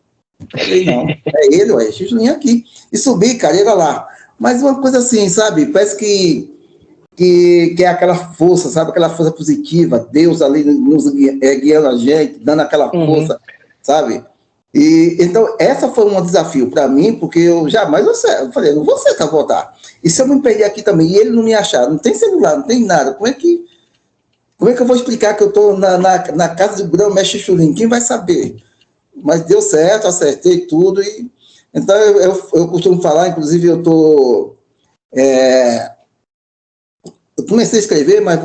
Falei, não, é ele, ué, Xiuxulin aqui. E subi, cara, ele era lá. Mas uma coisa assim, sabe, parece que é aquela força, sabe? Aquela força positiva, Deus ali nos guiando a gente, dando aquela força, sabe? E então, essa foi um desafio para mim, porque eu jamais eu falei, eu não vou aceitar voltar. E se eu me perder aqui também, e ele não me achar, não tem celular, não tem nada, como é que eu vou explicar que eu estou na casa do grão-mestre Chulim? Quem vai saber? Mas deu certo, acertei tudo, e então eu costumo falar, inclusive eu estou... eu comecei a escrever, mas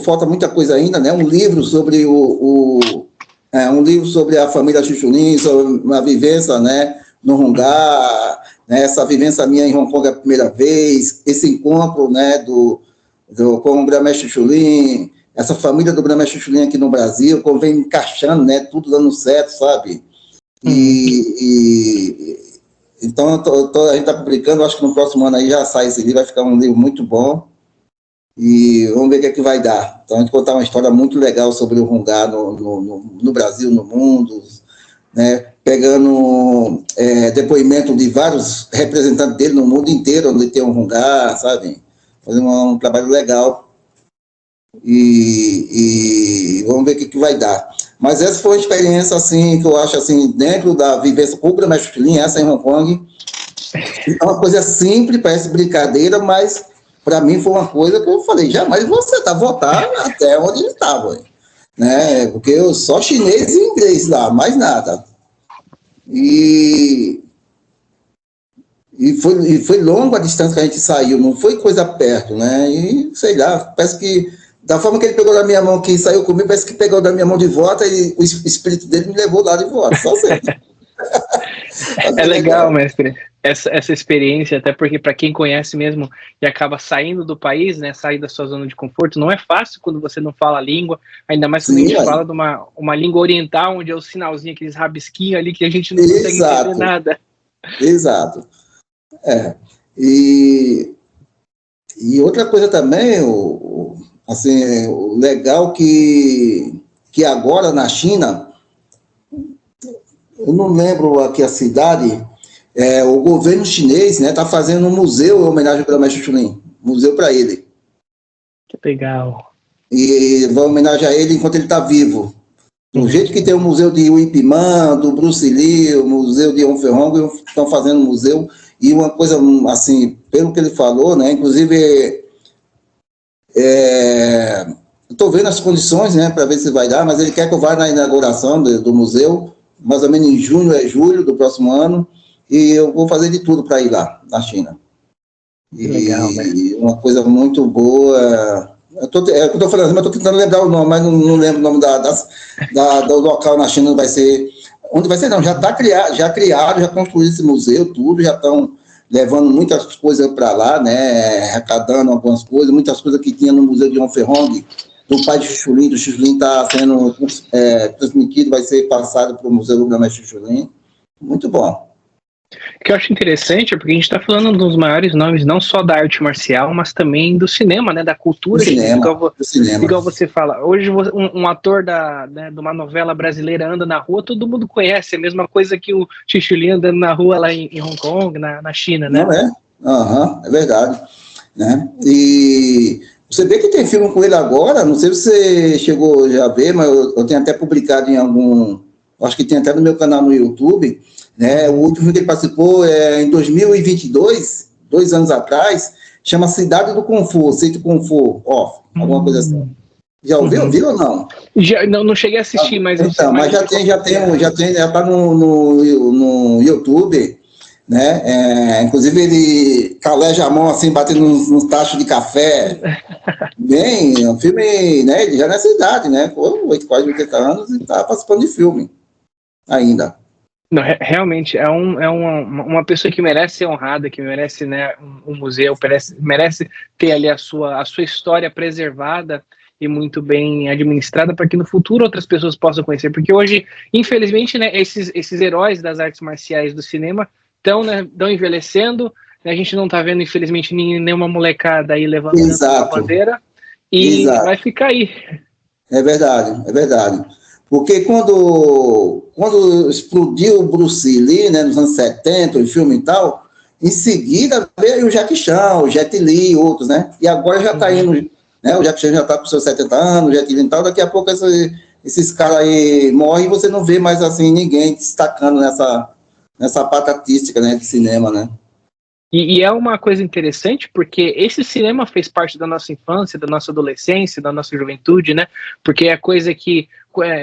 falta muita coisa ainda, né? Um livro sobre um livro sobre a família Xuxulim, sobre uma vivência, né, no Rungá, né, essa vivência minha em Hong Kong a primeira vez, esse encontro, né, com o grão-mestre Xuxulim, essa família do grão-mestre Xuxulim aqui no Brasil, como vem encaixando, né, tudo dando certo, sabe? Então a gente está publicando, acho que no próximo ano aí já sai esse livro, vai ficar um livro muito bom. E vamos ver o que é que vai dar. Então, a gente contar uma história muito legal sobre o Rungá no Brasil, no mundo, né? Pegando depoimento de vários representantes dele no mundo inteiro, onde tem um Rungá, sabe? Fazer um trabalho legal. E vamos ver o que vai dar. Mas essa foi uma experiência, assim, que eu acho, assim, dentro da vivência com o grão-mestre Chuxulim, essa em Hong Kong, é uma coisa simples, parece brincadeira, mas... para mim foi uma coisa que eu falei, jamais vou aceitar voltar até onde ele estava, né? Porque eu só chinês e inglês lá, mais nada. E foi longa a distância que a gente saiu, não foi coisa perto, né? E sei lá, parece que da forma que ele pegou da minha mão que saiu comigo, parece que pegou da minha mão de volta e o espírito dele me levou lá de volta, só certo. É legal, mestre, essa experiência, até porque para quem conhece mesmo e acaba saindo do país, né, sair da sua zona de conforto, não é fácil quando você não fala a língua, ainda mais quando a gente fala de uma língua oriental, onde é o sinalzinho, aqueles rabisquinhos ali que a gente não consegue entender nada. Exato. E outra coisa também, assim, o legal que agora na China, eu não lembro aqui a cidade, o governo chinês, né, está fazendo um museu em homenagem ao grão-mestre Xuxulim, museu para ele. Que legal. E vai homenagear ele enquanto ele está vivo. Do jeito que tem o museu de Ip Man, do Bruce Lee, o museu de Hong Ferrong, estão fazendo um museu, e uma coisa, assim, pelo que ele falou, né, inclusive, estou vendo as condições, né, para ver se vai dar, mas ele quer que eu vá na inauguração do museu, mais ou menos em junho, julho do próximo ano, e eu vou fazer de tudo para ir lá, na China. Legal, né? Uma coisa muito boa. Eu estou falando, mas estou tentando lembrar o nome, mas não lembro o nome do local na China, onde vai ser. Onde vai ser, não, já está criado, já construíram esse museu, tudo, já estão levando muitas coisas para lá, né, arrecadando algumas coisas, muitas coisas que tinha no Museu de Hong Ferrong, do pai de Xuxulim, do Xuxulim está sendo transmitido, vai ser passado para o Museu do grão-mestre Xuxulim. Muito bom. O que eu acho interessante é porque a gente está falando dos maiores nomes, não só da arte marcial, mas também do cinema, né, da cultura. Do cinema. Igual você fala, hoje um ator de uma novela brasileira anda na rua, todo mundo conhece, é a mesma coisa que o Xuxulim andando na rua lá em Hong Kong, na China, né? Não é? É verdade. Né? E você vê que tem filme com ele agora, não sei se você chegou já a ver, mas eu tenho até publicado em acho que tem até no meu canal no YouTube, né? O último que ele participou em 2022, 2 anos atrás, chama Cidade do Kung Fu, Sítio Kung Fu, alguma coisa assim. Já ouviu? Viu ou não? Já, não cheguei a assistir, mas... Então, mas já está no YouTube, né? Inclusive ele caleja a mão assim, batendo nos tachos de café. Bem, um filme, né? Ele já nessa idade, né? Quase 80 anos e está participando de filme ainda. Não, realmente uma pessoa que merece ser honrada, que merece, né, um museu, merece ter ali a sua história preservada e muito bem administrada para que no futuro outras pessoas possam conhecer. Porque hoje, infelizmente, né, esses heróis das artes marciais do cinema estão, né, envelhecendo. Né, a gente não está vendo, infelizmente, nenhuma molecada aí levantando a bandeira e vai ficar aí. É verdade, é verdade. Porque quando explodiu o Bruce Lee, né, nos anos 70, o filme e tal, em seguida veio o Jackie Chan, o Jet Li e outros, né? E agora já está indo, né? O Jackie Chan já está com seus 70 anos, o Jet Li e tal, daqui a pouco esses caras aí morrem e você não vê mais assim ninguém destacando nessa parte artística, né, de cinema, né? E é uma coisa interessante porque esse cinema fez parte da nossa infância, da nossa adolescência, da nossa juventude, né? Porque é coisa que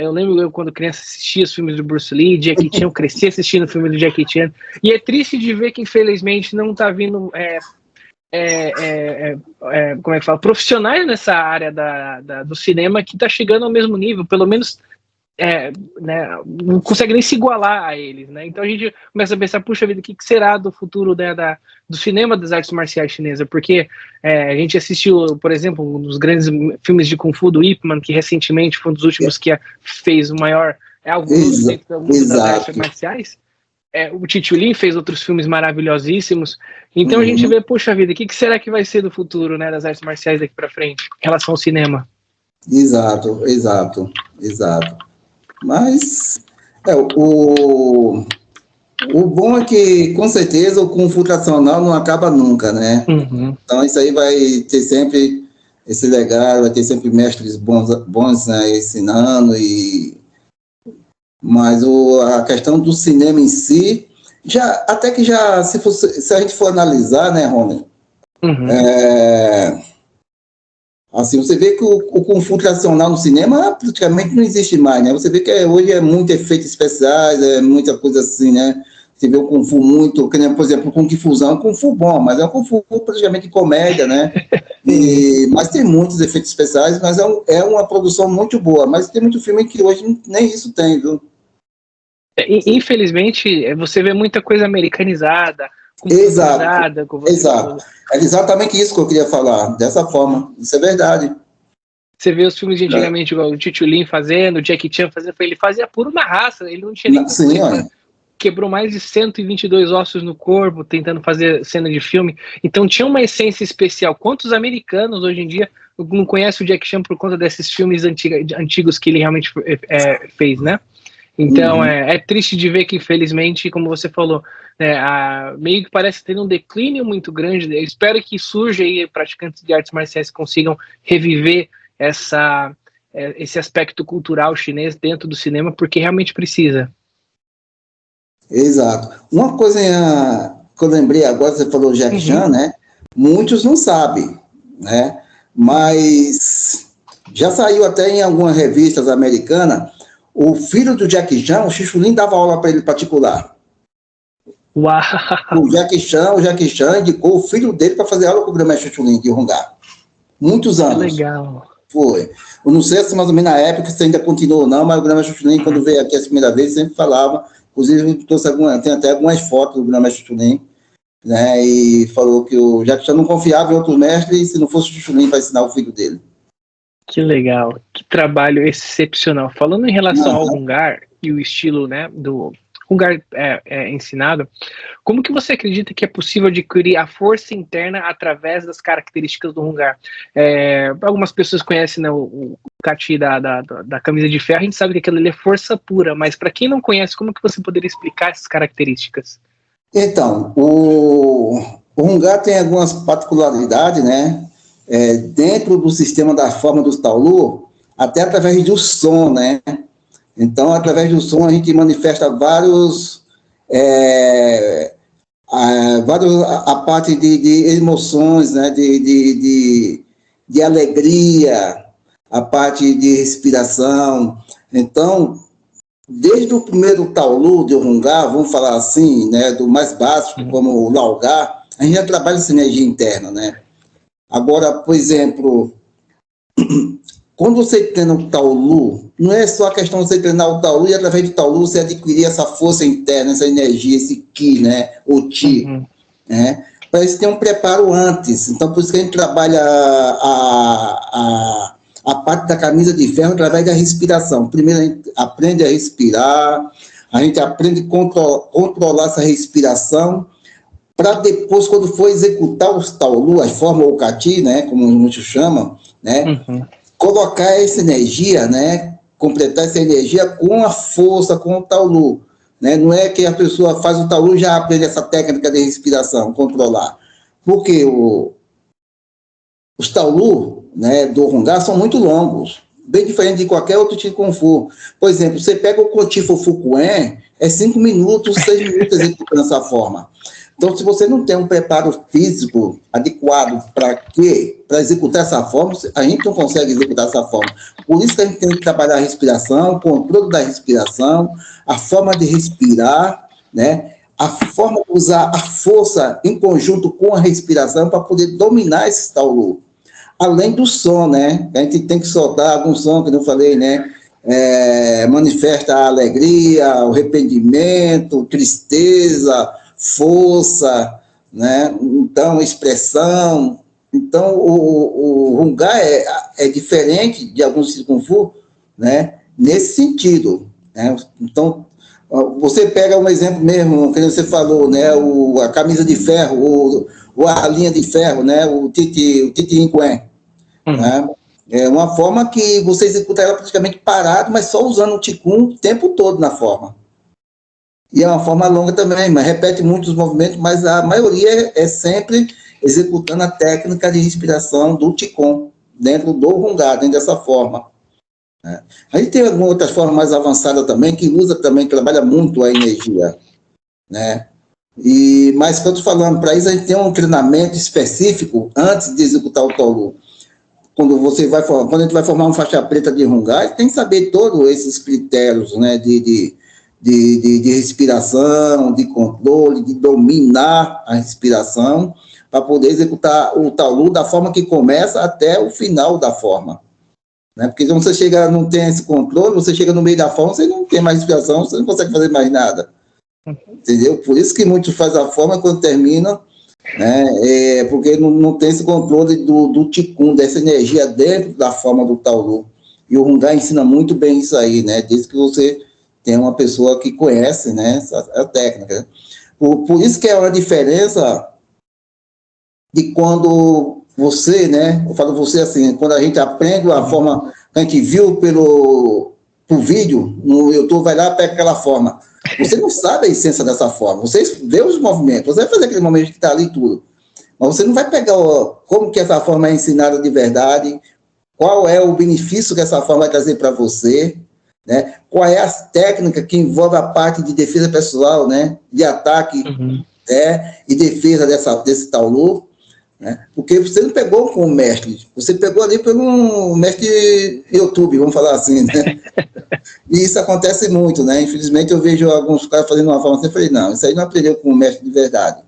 eu lembro quando criança assistia os filmes do Bruce Lee, Jackie Chan, eu cresci assistindo o filme do Jackie Chan, e é triste de ver que infelizmente não tá vindo como é que fala, profissionais nessa área do cinema que tá chegando ao mesmo nível, pelo menos né, não consegue nem se igualar a eles, né? Então a gente começa a pensar, puxa vida, o que será do futuro, né, do cinema das artes marciais chinesas? Porque a gente assistiu, por exemplo, um dos grandes filmes de Kung Fu do Ip Man, que recentemente foi um dos últimos que fez o maior alvoroço dentro do mundo das artes marciais. O Tito Lin fez outros filmes maravilhosíssimos. Então a gente vê, puxa vida, o que será que vai ser do futuro, né, das artes marciais daqui para frente, em relação ao cinema? Exato. Mas o bom é que, com certeza, o Kung Fu tradicional não acaba nunca, né? Então, isso aí vai ter sempre esse legado, vai ter sempre mestres bons né, ensinando. Mas a questão do cinema em si, se a gente for analisar, né, Rony? Assim, você vê que o Kung Fu tradicional no cinema praticamente não existe mais, né? Você vê que hoje é muito efeitos especiais, é muita coisa assim, né? Você vê o Kung Fu muito, por exemplo, o Kung Fusão é um Kung Fu bom, mas é um Kung Fu praticamente de comédia, né? Mas tem muitos efeitos especiais, mas é uma produção muito boa, mas tem muito filme que hoje nem isso tem, viu? Infelizmente, você vê muita coisa americanizada, Exato. É exatamente isso que eu queria falar, dessa forma. Isso é verdade. Você vê os filmes de antigamente, igual o Tito Lin fazendo, o Jackie Chan fazendo, ele fazia por uma raça, ele não tinha nem quebrou mais de 122 ossos no corpo, tentando fazer cena de filme, então tinha uma essência especial. Quantos americanos hoje em dia não conhecem o Jackie Chan por conta desses filmes antigos que ele realmente fez, né? Então é triste de ver que, infelizmente, como você falou, meio que parece ter um declínio muito grande. Eu espero que surja aí praticantes de artes marciais que consigam reviver esse aspecto cultural chinês dentro do cinema, porque realmente precisa. Exato. Uma coisa que eu lembrei agora, você falou Jackie Chan, né? Muitos não sabem, né? Mas já saiu até em algumas revistas americanas. O filho do Jackie Chan, o Xixulin, dava aula para ele particular. Uau! O Jackie Chan indicou o filho dele para fazer aula com o Grandmaster Xixulin de Hongá. Muitos anos. Que legal. Foi. Eu não sei se mais ou menos na época se ainda continuou ou não, mas o Grandmaster Xixulin, quando veio aqui a primeira vez, sempre falava, inclusive tem até algumas fotos do Grandmaster Xixulin, né, e falou que o Jackie Chan não confiava em outro mestre e se não fosse o Xixulin para ensinar o filho dele. Que legal, que trabalho excepcional. Falando em relação ao Hungar e o estilo, né, do Hungar ensinado, como que você acredita que é possível adquirir a força interna através das características do Hungar? Algumas pessoas conhecem, né, o Kati da camisa de ferro, a gente sabe que aquilo ali é força pura, mas para quem não conhece, como que você poderia explicar essas características? Então, o Hungar tem algumas particularidades, né? Dentro do sistema da forma dos Taolu, até através do som, né? Então, através do som, a gente manifesta a parte de emoções, né? De alegria, a parte de respiração. Então, desde o primeiro Taolu de Hungar, vamos falar assim, né? Do mais básico, como o Laogar, a gente já trabalha essa energia interna, né? Agora, por exemplo, quando você treina o Taolu, não é só a questão de você treinar o Taolu e através do Taolu você adquirir essa força interna, essa energia, esse Ki, né? O Ti, né? Para isso tem um preparo antes. Então, por isso que a gente trabalha a parte da camisa de ferro através da respiração. Primeiro a gente aprende a respirar, a gente aprende a controlar essa respiração, para depois, quando for executar os Taolu, as formas ou Kati, né, como muitos chamam, né, colocar essa energia, né, completar essa energia com a força, com o Taolu. Né? Não é que a pessoa faz o Taolu e já aprende essa técnica de respiração, controlar. Porque os Taolu, né, do Rungar são muito longos, bem diferente de qualquer outro tipo de Kung Fu. Por exemplo, você pega o Kotifo Fukuen, é 5 minutos, 6 minutos executando essa forma. Então, se você não tem um preparo físico adequado para executar essa forma, a gente não consegue executar essa forma. Por isso que a gente tem que trabalhar a respiração, o controle da respiração, a forma de respirar, né? A forma de usar a força em conjunto com a respiração para poder dominar esse Taolu. Além do som, né? A gente tem que soltar algum som, que eu falei, né? Manifesta a alegria, o arrependimento, tristeza, força, né? Então, expressão. Então, o Rungar é diferente de alguns Kung Fu, né? Nesse sentido, né? Então, você pega um exemplo mesmo, que você falou, né? A camisa de ferro, ou a linha de ferro, né? O Titi Inquen, né? É uma forma que você executa ela praticamente parado, mas só usando o Qigong o tempo todo na forma. E é uma forma longa também, mas repete muitos movimentos, mas a maioria é sempre executando a técnica de respiração do Qigong, dentro do Rungar, dentro dessa forma. Né? A gente tem algumas outras formas mais avançadas também, que usa também, que trabalha muito a energia. Né? Mas, quando eu estou falando, para isso a gente tem um treinamento específico antes de executar o Taolu. Quando a gente vai formar uma faixa preta de Rungar, tem que saber todos esses critérios, né, de respiração, de controle, de dominar a respiração, para poder executar o Taolu da forma que começa até o final da forma. Né? Porque quando você não tem esse controle, você chega no meio da forma, você não tem mais respiração, você não consegue fazer mais nada. Entendeu? Por isso que muitos fazem a forma quando terminam, né? Porque não tem esse controle do Qigong, dessa energia dentro da forma do Taolu. E o Rungar ensina muito bem isso aí, né? Desde que você tem uma pessoa que conhece, né, a técnica. Por isso que é uma diferença de quando você, né, eu falo você assim, quando a gente aprende a forma que a gente viu pelo vídeo, no YouTube, vai lá e pega aquela forma. Você não sabe a essência dessa forma, você vê os movimentos, você vai fazer aquele movimento que está ali tudo, mas você não vai pegar como que essa forma é ensinada de verdade, qual é o benefício que essa forma vai trazer para você, né? Qual é a técnica que envolve a parte de defesa pessoal, né? De ataque e defesa desse Taolu, né? Porque você não pegou com o mestre, você pegou ali pelo mestre YouTube, vamos falar assim, né? E isso acontece muito, né? Infelizmente eu vejo alguns caras fazendo uma forma assim, eu falei, não, isso aí não aprendeu com o mestre de verdade.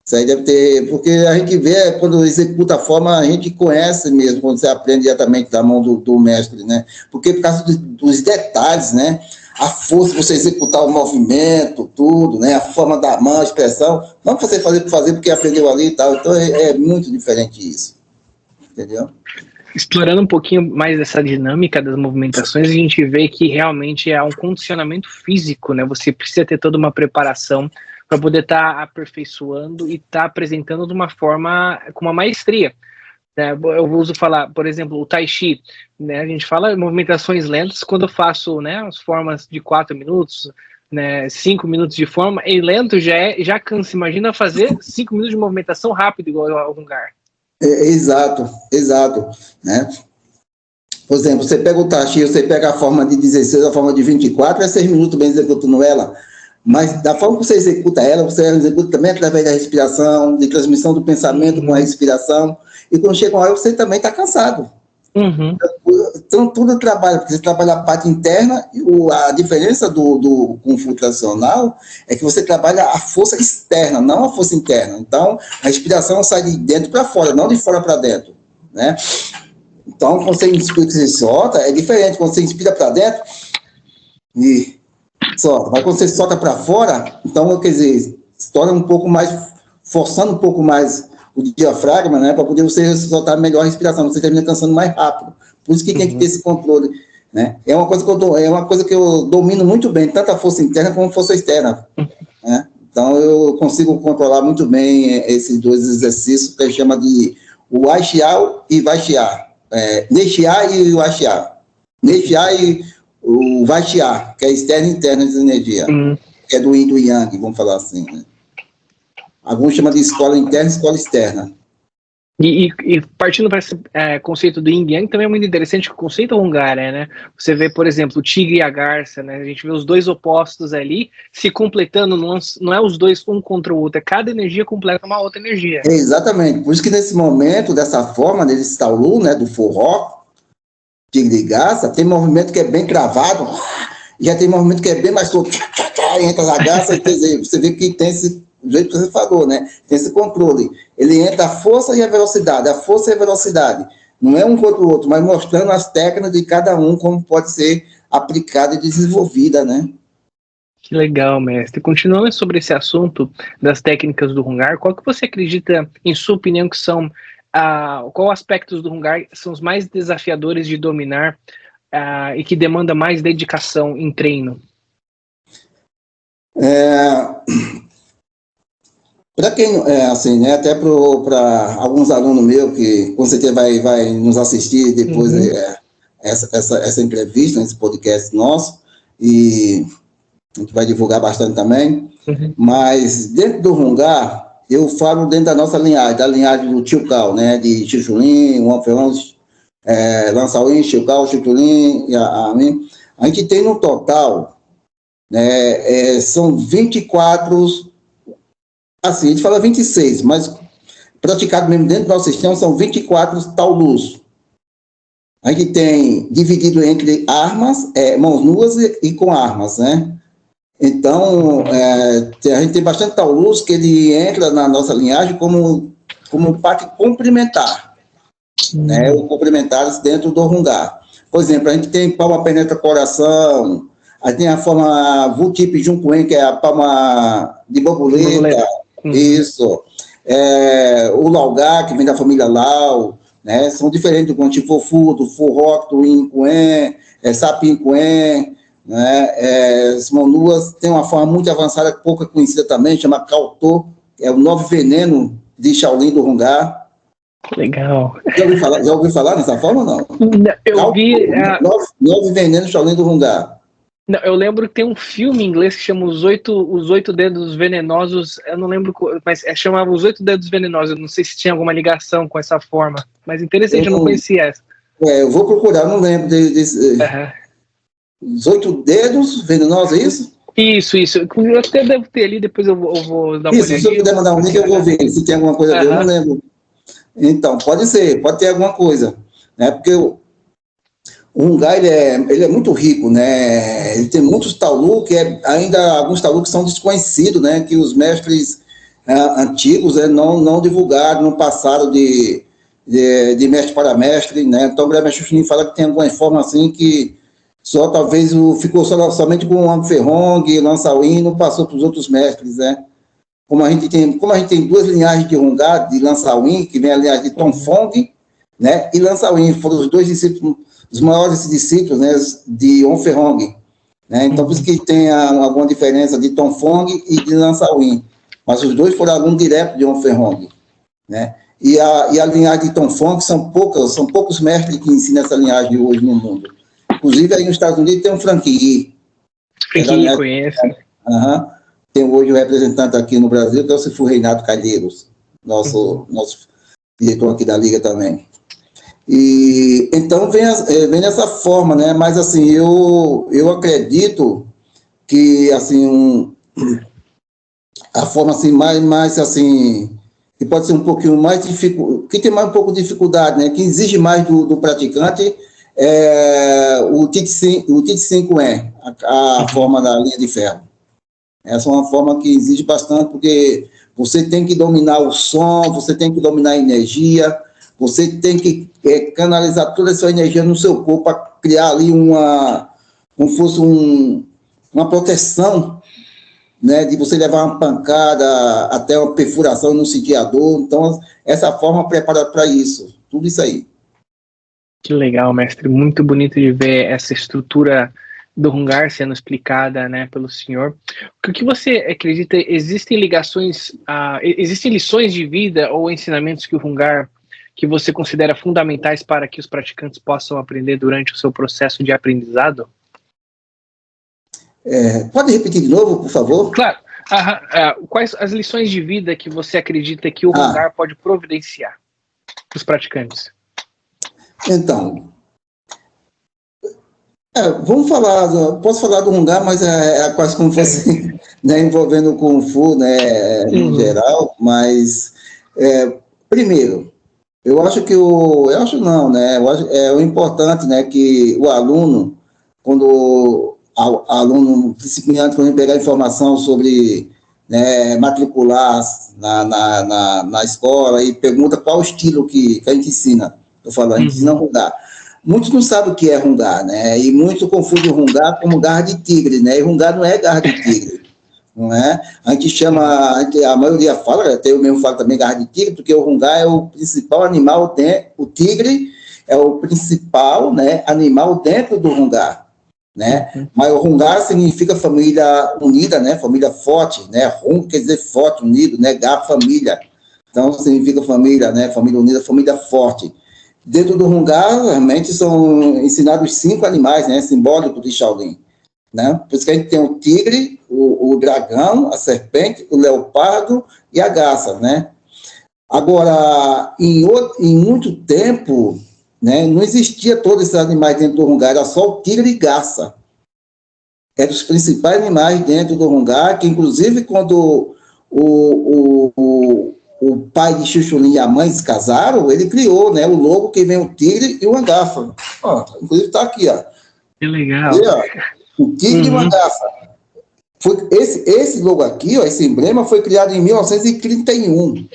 Isso aí deve ter, porque a gente vê, quando executa a forma, a gente conhece mesmo, quando você aprende diretamente da mão do mestre, né? Porque por causa dos detalhes, né? A força de você executar o movimento, tudo, né? A forma da mão, a expressão, não você fazer por fazer porque aprendeu ali e tal, então é muito diferente isso, entendeu? Explorando um pouquinho mais essa dinâmica das movimentações, a gente vê que realmente é um condicionamento físico, né? Você precisa ter toda uma preparação para poder estar aperfeiçoando e estar apresentando de uma forma com uma maestria. Né? Eu uso falar, por exemplo, o Tai Chi, né? A gente fala movimentações lentas quando eu faço, né, as formas de 4 minutos, né, 5 minutos de forma, e lento já cansa. Imagina fazer 5 minutos de movimentação rápido igual ao Rungar. Exato, né? Por exemplo, você pega o Tai Chi, você pega a forma de 16, a forma de 24, é 6 minutos bem executando ela. Mas da forma que você executa ela, você executa também através da respiração, de transmissão do pensamento com a respiração, e quando chega uma hora você também está cansado. Então tudo trabalha, porque você trabalha a parte interna, e a diferença do Kung Fu tradicional é que você trabalha a força externa, não a força interna. Então a respiração sai de dentro para fora, não de fora para dentro, né? Então, quando você inspira e você solta, é diferente. Quando você inspira para dentro e solta. Mas quando você solta para fora, então, quer dizer, se torna um pouco mais, forçando um pouco mais o diafragma, né, para poder você soltar melhor a respiração, você termina cansando mais rápido. Por isso que tem que ter esse controle, né? É uma coisa que eu domino muito bem, tanto a força interna como a força externa, né? Então, eu consigo controlar muito bem esses dois exercícios que a gente chama de o Aixiao e Vaixiar. Neixiar e o Aixiar. Neixiar e o Vaixiar, que é externo e interno de energia, que é do Yin e do Yang, vamos falar assim, né? Alguns chamam de escola interna e escola externa. E partindo para esse conceito do Yin Yang, também é muito interessante que o conceito Hungara, né? Você vê, por exemplo, o tigre e a garça, né? A gente vê os dois opostos ali se completando, não é os dois um contra o outro, é cada energia completa uma outra energia. Exatamente, por isso que nesse momento, dessa forma, desse Taolu, né, do forró, tigre e garça, tem movimento que é bem travado, já tem movimento que é bem mais solto, entra a garça, você vê que tem esse, do jeito que você falou, né? Tem esse controle. Ele entra a força e a velocidade. Não é um contra o outro, mas mostrando as técnicas de cada um, como pode ser aplicada e desenvolvida, né? Que legal, mestre. Continuando sobre esse assunto das técnicas do Hungar, qual que você acredita, em sua opinião, que são, qual aspectos do Hungar são os mais desafiadores de dominar e que demanda mais dedicação em treino? Para quem, assim, né, até para alguns alunos meus que com certeza vai nos assistir depois essa entrevista, esse podcast nosso, e a gente vai divulgar bastante também, mas dentro do Hungar, eu falo dentro da nossa linhagem, da linhagem do Tio Cal, né, de Xixulin, Wanferon, Lansauin, Tio Cal, Xixulin, e a gente tem no total, né, são 24. Assim, a gente fala 26, mas praticado mesmo dentro do nosso sistema são 24 taulus. A gente tem dividido entre armas, mãos nuas e com armas, né? Então, a gente tem bastante taulus que ele entra na nossa linhagem como parte complementar, né? O complementares dentro do Hungar. Por exemplo, a gente tem palma penetra coração, aí tem a forma Vultip Junkuen, que é a palma de borboleta. Isso. O Laugá, que vem da família Lau, né? São diferentes do Contifofu, do Furroc, do Inquen, Sapinquen, né? As Monuas tem uma forma muito avançada, pouca conhecida também, chama Cautô, é o 9 veneno de Shaolin do Hungar. Legal. Já ouviu falar nessa forma ou não? Eu vi... 9 venenos de Shaolin do Hungar. Não, eu lembro que tem um filme em inglês que chama Os Oito Dedos Venenosos, eu não lembro, mas chamava Os 8 Dedos Venenosos, eu não sei se tinha alguma ligação com essa forma, mas interessante, eu não conhecia essa. Eu vou procurar, não lembro desse... Os 8 Dedos Venenosos, é isso? Isso, eu até devo ter ali, depois eu vou dar uma olhadinha. Se eu puder mandar um link, eu vou ver, se tem alguma coisa a ver, eu não lembro. Então, pode ter alguma coisa, né, porque o Hungar, ele é muito rico, né? Ele tem muitos taulu, que ainda alguns taulu que são desconhecidos, né? Que os mestres antigos não divulgaram, não passaram de mestre para mestre, né? Então o Grande-Mestre Xuxunin fala que tem alguma forma assim que só talvez ficou somente com o Amferong, Lansauin, não passou para os outros mestres, né? Como a gente tem duas linhagens de Hungar, de Lansauin, que vem a linhagem de Tonfong, né? E Lansauin, foram os dois discípulos, os maiores discípulos, né, de Onferhong, né? Então, por isso que tem alguma diferença de Tonfong e de Lansauin, mas os dois foram alunos direto de Onferhong, né? E a linhagem de Tonfong são poucos mestres que ensinam essa linhagem hoje no mundo. Inclusive, aí nos Estados Unidos tem um Franqui. Franqui, conheço. Tem hoje o representante aqui no Brasil, que é o Cifu Reinaldo Calheiros, nosso diretor aqui da Liga também. E então vem dessa forma, né? Mas assim, eu acredito que assim a forma assim mais assim que pode ser um pouquinho mais difícil, que tem mais um pouco de dificuldade, né? Que exige mais do praticante, o TIT 5 a forma da linha de ferro. Essa é uma forma que exige bastante, porque você tem que dominar o som, você tem que dominar a energia, Você tem que canalizar toda essa energia no seu corpo para criar ali como fosse uma proteção, né, de você levar uma pancada até uma perfuração e não sentir a dor. Então, essa forma prepara para isso, tudo isso aí. Que legal, mestre, muito bonito de ver essa estrutura do Hungar sendo explicada, né, pelo senhor. O que você acredita, existem lições de vida ou ensinamentos que o Hungar, que você considera fundamentais para que os praticantes possam aprender durante o seu processo de aprendizado? Pode repetir de novo, por favor? Claro. Quais as lições de vida que você acredita que o Hungar pode providenciar para os praticantes? Então, posso falar do Hungar, mas é quase como fosse, né, envolvendo o Kung Fu, né, em geral, mas, primeiro, eu acho o importante, né, que o aluno, quando aluno principiante, quando ele pegar informação sobre, né, matricular na escola e pergunta qual o estilo que a gente ensina, eu falo, a gente ensina Hungar. Muitos não sabem o que é Hungar, né? E muitos confundem o Hungar como garra de tigre, né? E Hungar não é garra de tigre, não é? A gente chama, a maioria fala, até eu mesmo falo também garra de tigre, porque o Hungar é o principal animal, o tigre é o principal, né, animal dentro do Hungar, né? Mas o Hungar significa família unida, né? Família forte, né? Hun quer dizer forte, unido, né? Gar, família. Então significa família, né? Família unida, família forte. Dentro do Hungar, realmente, são ensinados 5 animais, né, simbólicos de Shaolin, né? Por isso que a gente tem o tigre, o dragão, a serpente, o leopardo e a garça, né? Agora, em muito tempo, né, não existia todos esses animais dentro do Hungar, era só o tigre e garça. Eram os principais animais dentro do Hungar, que inclusive quando o pai de Xuxulin e a mãe se casaram, ele criou, né, o logo que vem o tigre e uma garça. Ó, inclusive está aqui, ó. Que legal. E, ó, o tigre e uma garça. Esse logo aqui, ó, esse emblema, foi criado em 1931.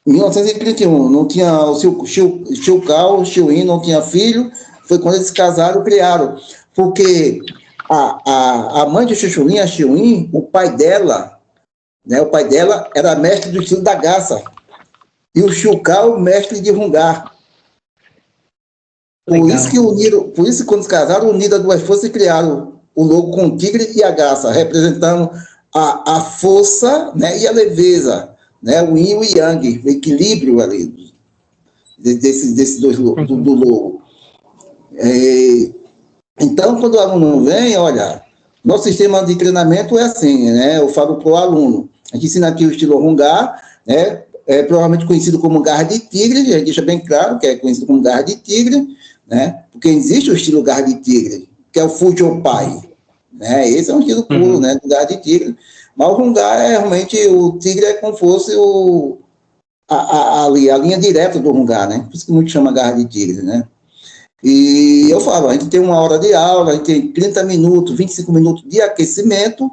1931. Não tinha o Xiucao, o Xiuin, não tinha filho. Foi quando eles se casaram, criaram. Porque a mãe de Xuxulin, a Xiuin, o pai dela, né, o pai dela era mestre do estilo da garça. E o Xiucao, mestre de Hungar. Por isso que quando se casaram, uniram as duas forças e criaram o logo com o tigre e a garça, representando a força, né, e a leveza, né, o yin e o yang, o equilíbrio ali desses dois logos, do logo. Então, quando o aluno vem, olha, nosso sistema de treinamento é assim, né, eu falo para o aluno, a gente ensina aqui o estilo Hungar, né, provavelmente conhecido como garra de tigre, a gente deixa bem claro que é conhecido como garra de tigre, né, porque existe o estilo garra de tigre, que é o Fujopai, né, esse é um estilo puro, né, do garra de tigre, mas o Hungar realmente, o tigre é como fosse a linha direta do Hungar, né, por isso que muito chama garra de tigre, né. E eu falo, a gente tem 1 hora de aula, a gente tem 30 minutos, 25 minutos de aquecimento,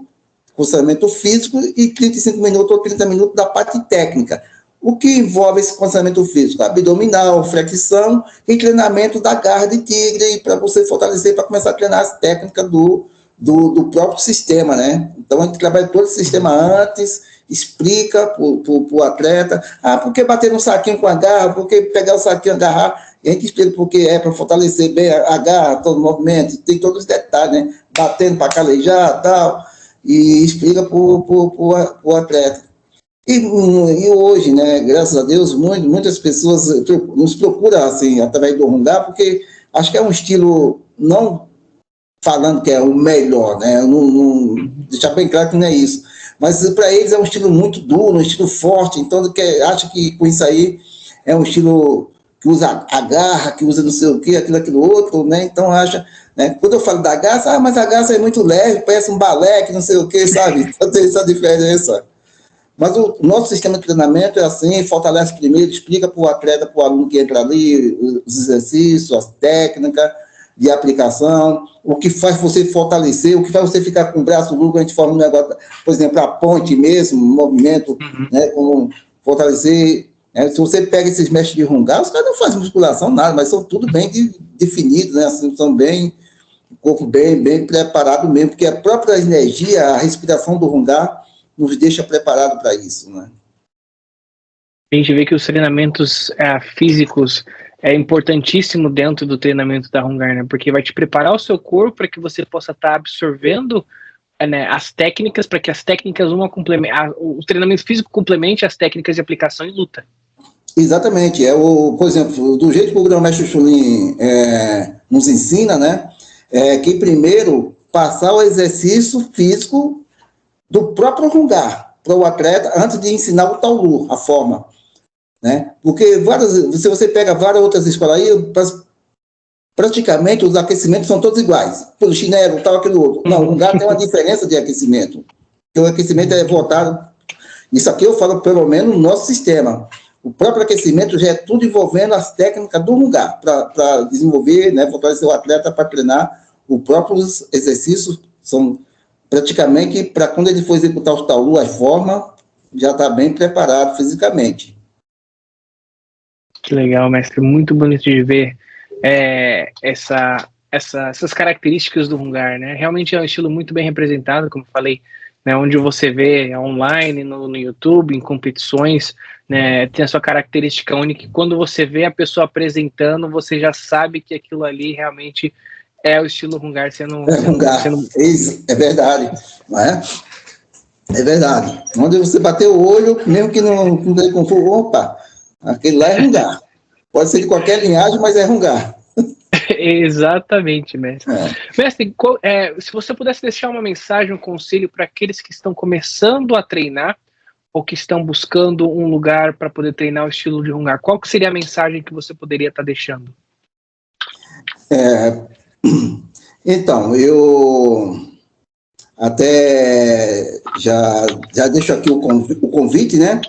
condicionamento físico, e 35 minutos ou 30 minutos da parte técnica. O que envolve esse condicionamento físico? Abdominal, flexão e treinamento da garra de tigre, para você fortalecer, para começar a treinar as técnicas do próprio sistema, né? Então, a gente trabalha todo o sistema antes, explica para o atleta, por que bater no saquinho com a garra, por que pegar o saquinho e agarrar, e a gente explica porque é para fortalecer bem a garra, todo o movimento, tem todos os detalhes, né? Batendo para calejar e tal, e explica para o atleta. E hoje, né, graças a Deus, muitas pessoas nos procuram, assim, através do Hungar, porque acho que é um estilo, não falando que é o melhor, né, não deixar bem claro que não é isso, mas para eles é um estilo muito duro, um estilo forte, então acha que com isso aí é um estilo que usa a garra, que usa não sei o que, aquilo outro, né, então acha, né, quando eu falo da garça, mas a garça é muito leve, parece um balé, que não sei o que, sabe, então tem essa diferença. Mas o nosso sistema de treinamento é assim, fortalece primeiro, explica para o atleta, para o aluno que entra ali, os exercícios, as técnicas de aplicação, o que faz você fortalecer, o que faz você ficar com o braço longo, a gente forma um negócio, por exemplo, a ponte mesmo, o movimento, né, como fortalecer, Se você pega esses mestres de Hungar, os caras não fazem musculação, nada, mas são tudo bem definidos, né? Assim, são bem, o corpo bem preparado mesmo, porque a própria energia, a respiração do Hungar nos deixa preparado para isso, né? A gente vê que os treinamentos físicos é importantíssimo dentro do treinamento da Hungar, né? Porque vai te preparar o seu corpo para que você possa estar absorvendo, né, as técnicas, para que as técnicas o treinamento físico complemente as técnicas de aplicação em luta. Exatamente. Por exemplo, do jeito que o grão-mestre Chulin nos ensina, né? Que primeiro passar o exercício físico do próprio Hungar para o atleta antes de ensinar o Taolu, a forma. Né? Porque se você pega várias outras escolas aí, praticamente os aquecimentos são todos iguais. Pelo chinelo, tal, aquilo outro. Não, o Hungar tem uma diferença de aquecimento. Porque o aquecimento é voltado. Isso aqui eu falo pelo menos no nosso sistema. O próprio aquecimento já é tudo envolvendo as técnicas do Hungar, para desenvolver, né, fortalecer o atleta para treinar. Os próprios exercícios são praticamente para quando ele for executar os Taolu, a forma, já está bem preparado fisicamente. Que legal, mestre. Muito bonito de ver essas características do Hungar, né? Realmente é um estilo muito bem representado, como falei, né, onde você vê online, no YouTube, em competições, né, tem a sua característica única, e quando você vê a pessoa apresentando, você já sabe que aquilo ali realmente é o estilo Hungar sendo... É verdade, não é? É verdade. Onde você bater o olho, mesmo que não dê conforto, opa, aquele lá é Hungar. Pode ser de qualquer linhagem, mas é Hungar. Exatamente, mestre. Mestre, se você pudesse deixar uma mensagem, um conselho para aqueles que estão começando a treinar ou que estão buscando um lugar para poder treinar o estilo de Hungar, qual que seria a mensagem que você poderia estar deixando? Então, eu até já deixo aqui o convite, né?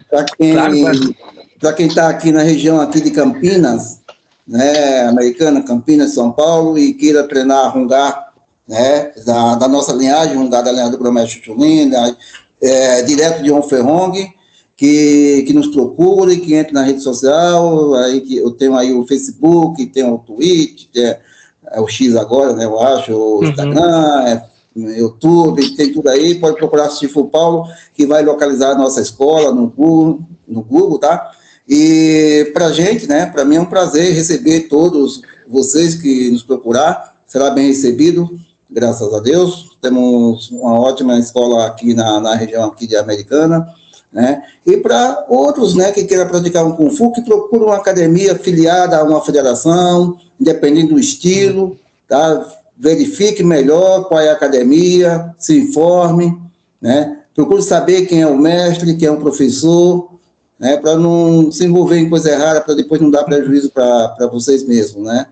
Para quem está aqui na região aqui de Campinas, né, Americana, Campinas, São Paulo, e queira treinar Hungar, né, da nossa linhagem, Hungar da linhagem do grão-mestre Chulin, direto de Onferrong, que nos procure, que entre na rede social, aí que eu tenho aí o Facebook, tem o Twitter, o X agora, né, eu acho, o Instagram, YouTube, tem tudo aí, pode procurar assistir Full Paulo, que vai localizar a nossa escola no Google, tá? E para a gente, né, para mim é um prazer receber todos vocês que nos procurar, será bem recebido, graças a Deus. Temos uma ótima escola aqui na região aqui de Americana, né? E para outros, né, que queiram praticar um Kung Fu, que procuram uma academia afiliada a uma federação, independente do estilo, tá? Verifique melhor qual é a academia, se informe, né? Procure saber quem é o mestre, quem é o professor, né, para não se envolver em coisa errada, para depois não dar prejuízo para vocês mesmos, né?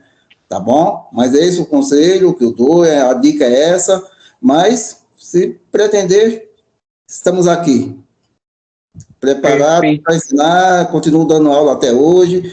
Tá bom? Mas é esse o conselho que eu dou, a dica é essa, mas se pretender, estamos aqui, preparados para ensinar, continuo dando aula até hoje.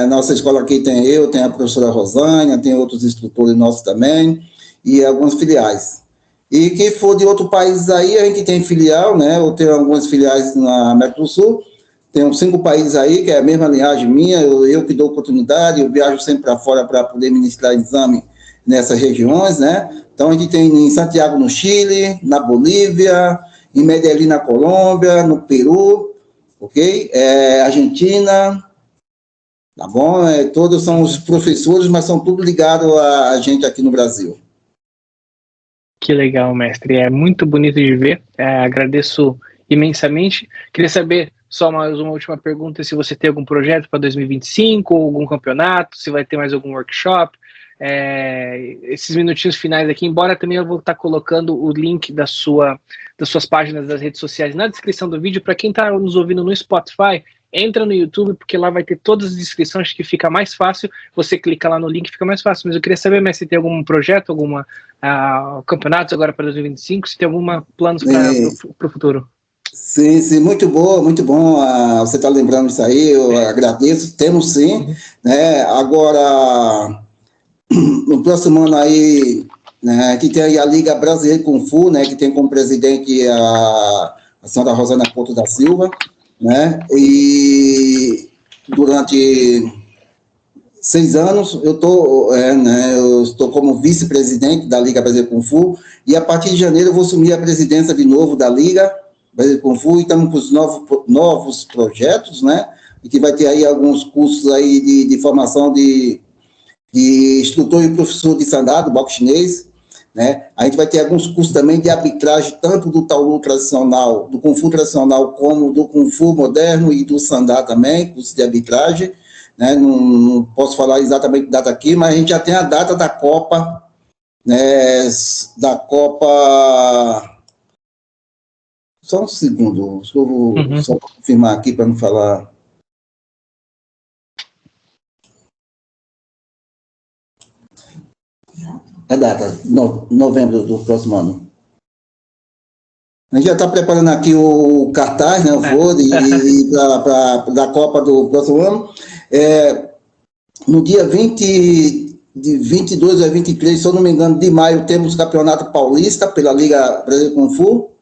Nossa escola aqui tem a professora Rosânia, tem outros instrutores nossos também, e algumas filiais. E quem for de outro país aí, a gente tem filial, né? Eu tenho algumas filiais na América do Sul, tem 5 países aí, que é a mesma linhagem minha, eu que dou oportunidade, eu viajo sempre para fora para poder ministrar exame nessas regiões, né? Então, a gente tem em Santiago, no Chile, na Bolívia, em Medellín, na Colômbia, no Peru, ok? Argentina, tá bom? Todos são os professores, mas são tudo ligados a gente aqui no Brasil. Que legal, mestre. É muito bonito de ver. Agradeço imensamente. Queria saber, só mais uma última pergunta, se você tem algum projeto para 2025, ou algum campeonato, se vai ter mais algum workshop. Esses minutinhos finais aqui, embora também eu vou estar colocando o link das suas páginas das redes sociais na descrição do vídeo. Para quem está nos ouvindo no Spotify, entra no YouTube, porque lá vai ter todas as descrições, que fica mais fácil, você clica lá no link, fica mais fácil. Mas eu queria saber, se tem algum projeto, alguma campeonatos agora para 2025, se tem alguma planos para o futuro. Sim, muito bom, você está lembrando isso aí, eu agradeço, temos sim, né? Agora, no próximo ano aí, né, que tem a Liga Brasileira Kung Fu, né, que tem como presidente a senhora Rosana Porto da Silva, né? E durante 6 anos eu estou como vice-presidente da Liga Brasileira Kung Fu, e a partir de janeiro eu vou assumir a presidência de novo da Liga Brasileira Kung Fu, e estamos com os novos projetos, né? E que vai ter aí alguns cursos aí de formação de instrutor e professor de Sandá, do boxe chinês, né? A gente vai ter alguns cursos também de arbitragem, tanto do Taolu tradicional, do Kung Fu tradicional, como do Kung Fu moderno e do Sandá também, curso de arbitragem, né? Não posso falar exatamente a data aqui, mas a gente já tem a data da Copa, né? Da Copa... Só um segundo, eu vou só confirmar aqui para não falar... A data, novembro do próximo ano. A gente já está preparando aqui o cartaz, né, o voo, e da Copa do próximo ano. No dia 22 a 23, se eu não me engano, de maio, temos o Campeonato Paulista pela Liga Brasileira Kung Fu.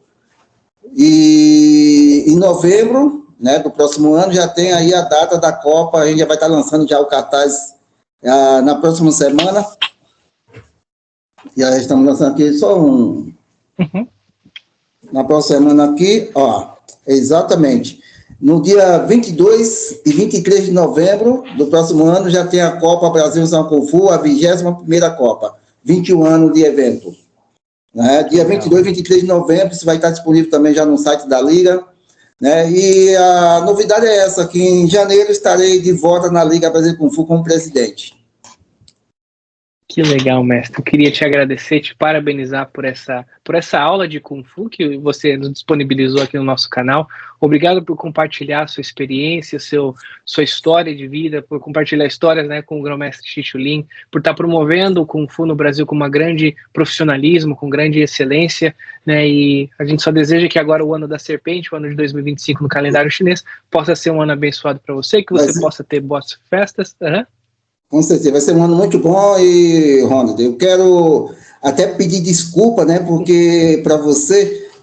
E em novembro, né, do próximo ano, já tem aí a data da Copa. A gente já vai estar lançando já o cartaz na próxima semana. Já estamos lançando aqui só um... Na próxima semana aqui, ó, exatamente. No dia 22 e 23 de novembro do próximo ano, já tem a Copa Brasil São Kung Fu, a 21ª Copa. 21 anos de evento. Né? Dia 22 e 23 de novembro, isso vai estar disponível também já no site da Liga. Né? E a novidade é essa, que em janeiro estarei de volta na Liga Brasileira Kung Fu como presidente. Que legal, mestre. Eu queria te agradecer, te parabenizar por essa aula de Kung Fu que você nos disponibilizou aqui no nosso canal. Obrigado por compartilhar a sua experiência, sua história de vida, por compartilhar histórias, né, com o grão-mestre Xi Chulin, por estar promovendo o Kung Fu no Brasil com uma grande profissionalismo, com grande excelência, né, e a gente só deseja que agora o ano da serpente, o ano de 2025 no calendário chinês, possa ser um ano abençoado para você, que você possa ter boas festas. Com certeza, vai ser um ano muito bom. E, Ronald, eu quero até pedir desculpa, né, porque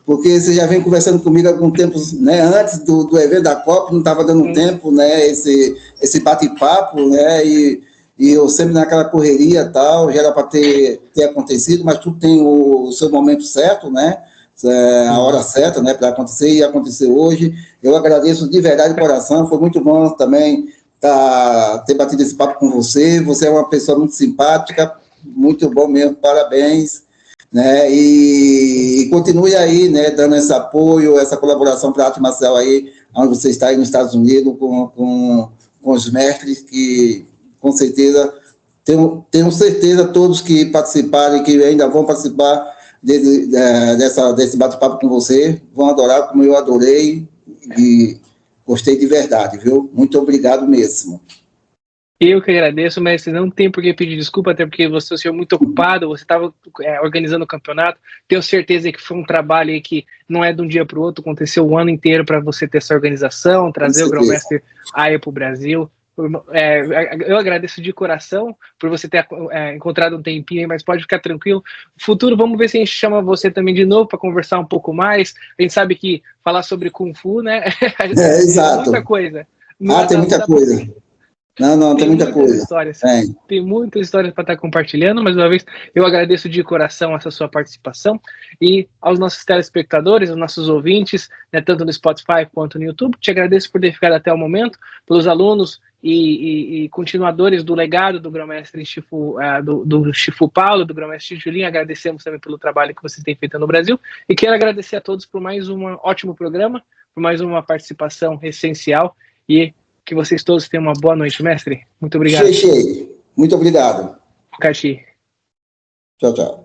você já vem conversando comigo há algum tempo, né, antes do evento da Copa, não estava dando tempo, né, esse bate-papo, né, e eu sempre naquela correria tal, já era para ter acontecido, mas tudo tem o seu momento certo, né, a hora certa, né, para acontecer, e aconteceu hoje. Eu agradeço de verdade de coração, foi muito bom também ter batido esse papo com você. Você é uma pessoa muito simpática, muito bom mesmo, parabéns, né, e continue aí, né, dando esse apoio, essa colaboração para a arte marcial aí, onde você está aí nos Estados Unidos, com os mestres, que com certeza, tenho certeza, todos que participarem, que ainda vão participar desse bate-papo com você, vão adorar, como eu adorei, e gostei de verdade, viu? Muito obrigado mesmo. Eu que agradeço, mas não tem por que pedir desculpa, até porque você é um senhor muito ocupado, você estava organizando o campeonato. Tenho certeza que foi um trabalho aí que não é de um dia para o outro, aconteceu o ano inteiro para você ter essa organização, trazer o grão-mestre aí para o Brasil. Eu agradeço de coração por você ter encontrado um tempinho, mas pode ficar tranquilo. No futuro, vamos ver se a gente chama você também de novo para conversar um pouco mais. A gente sabe que falar sobre Kung Fu, né? Exato. Muita coisa. Tem muita coisa. Tem muita coisa. Histórias. Tem muitas histórias para estar compartilhando. Mais uma vez, eu agradeço de coração essa sua participação, e aos nossos telespectadores, aos nossos ouvintes, né, tanto no Spotify quanto no YouTube, te agradeço por ter ficado até o momento, pelos alunos e continuadores do legado do grão-mestre Shifu, do Shifu Paulo, do grão-mestre Xi Chulin. Agradecemos também pelo trabalho que vocês têm feito no Brasil, e quero agradecer a todos por mais um ótimo programa, por mais uma participação essencial, e que vocês todos tenham uma boa noite, mestre. Muito obrigado. Muito obrigado. Caxi. Tchau, tchau.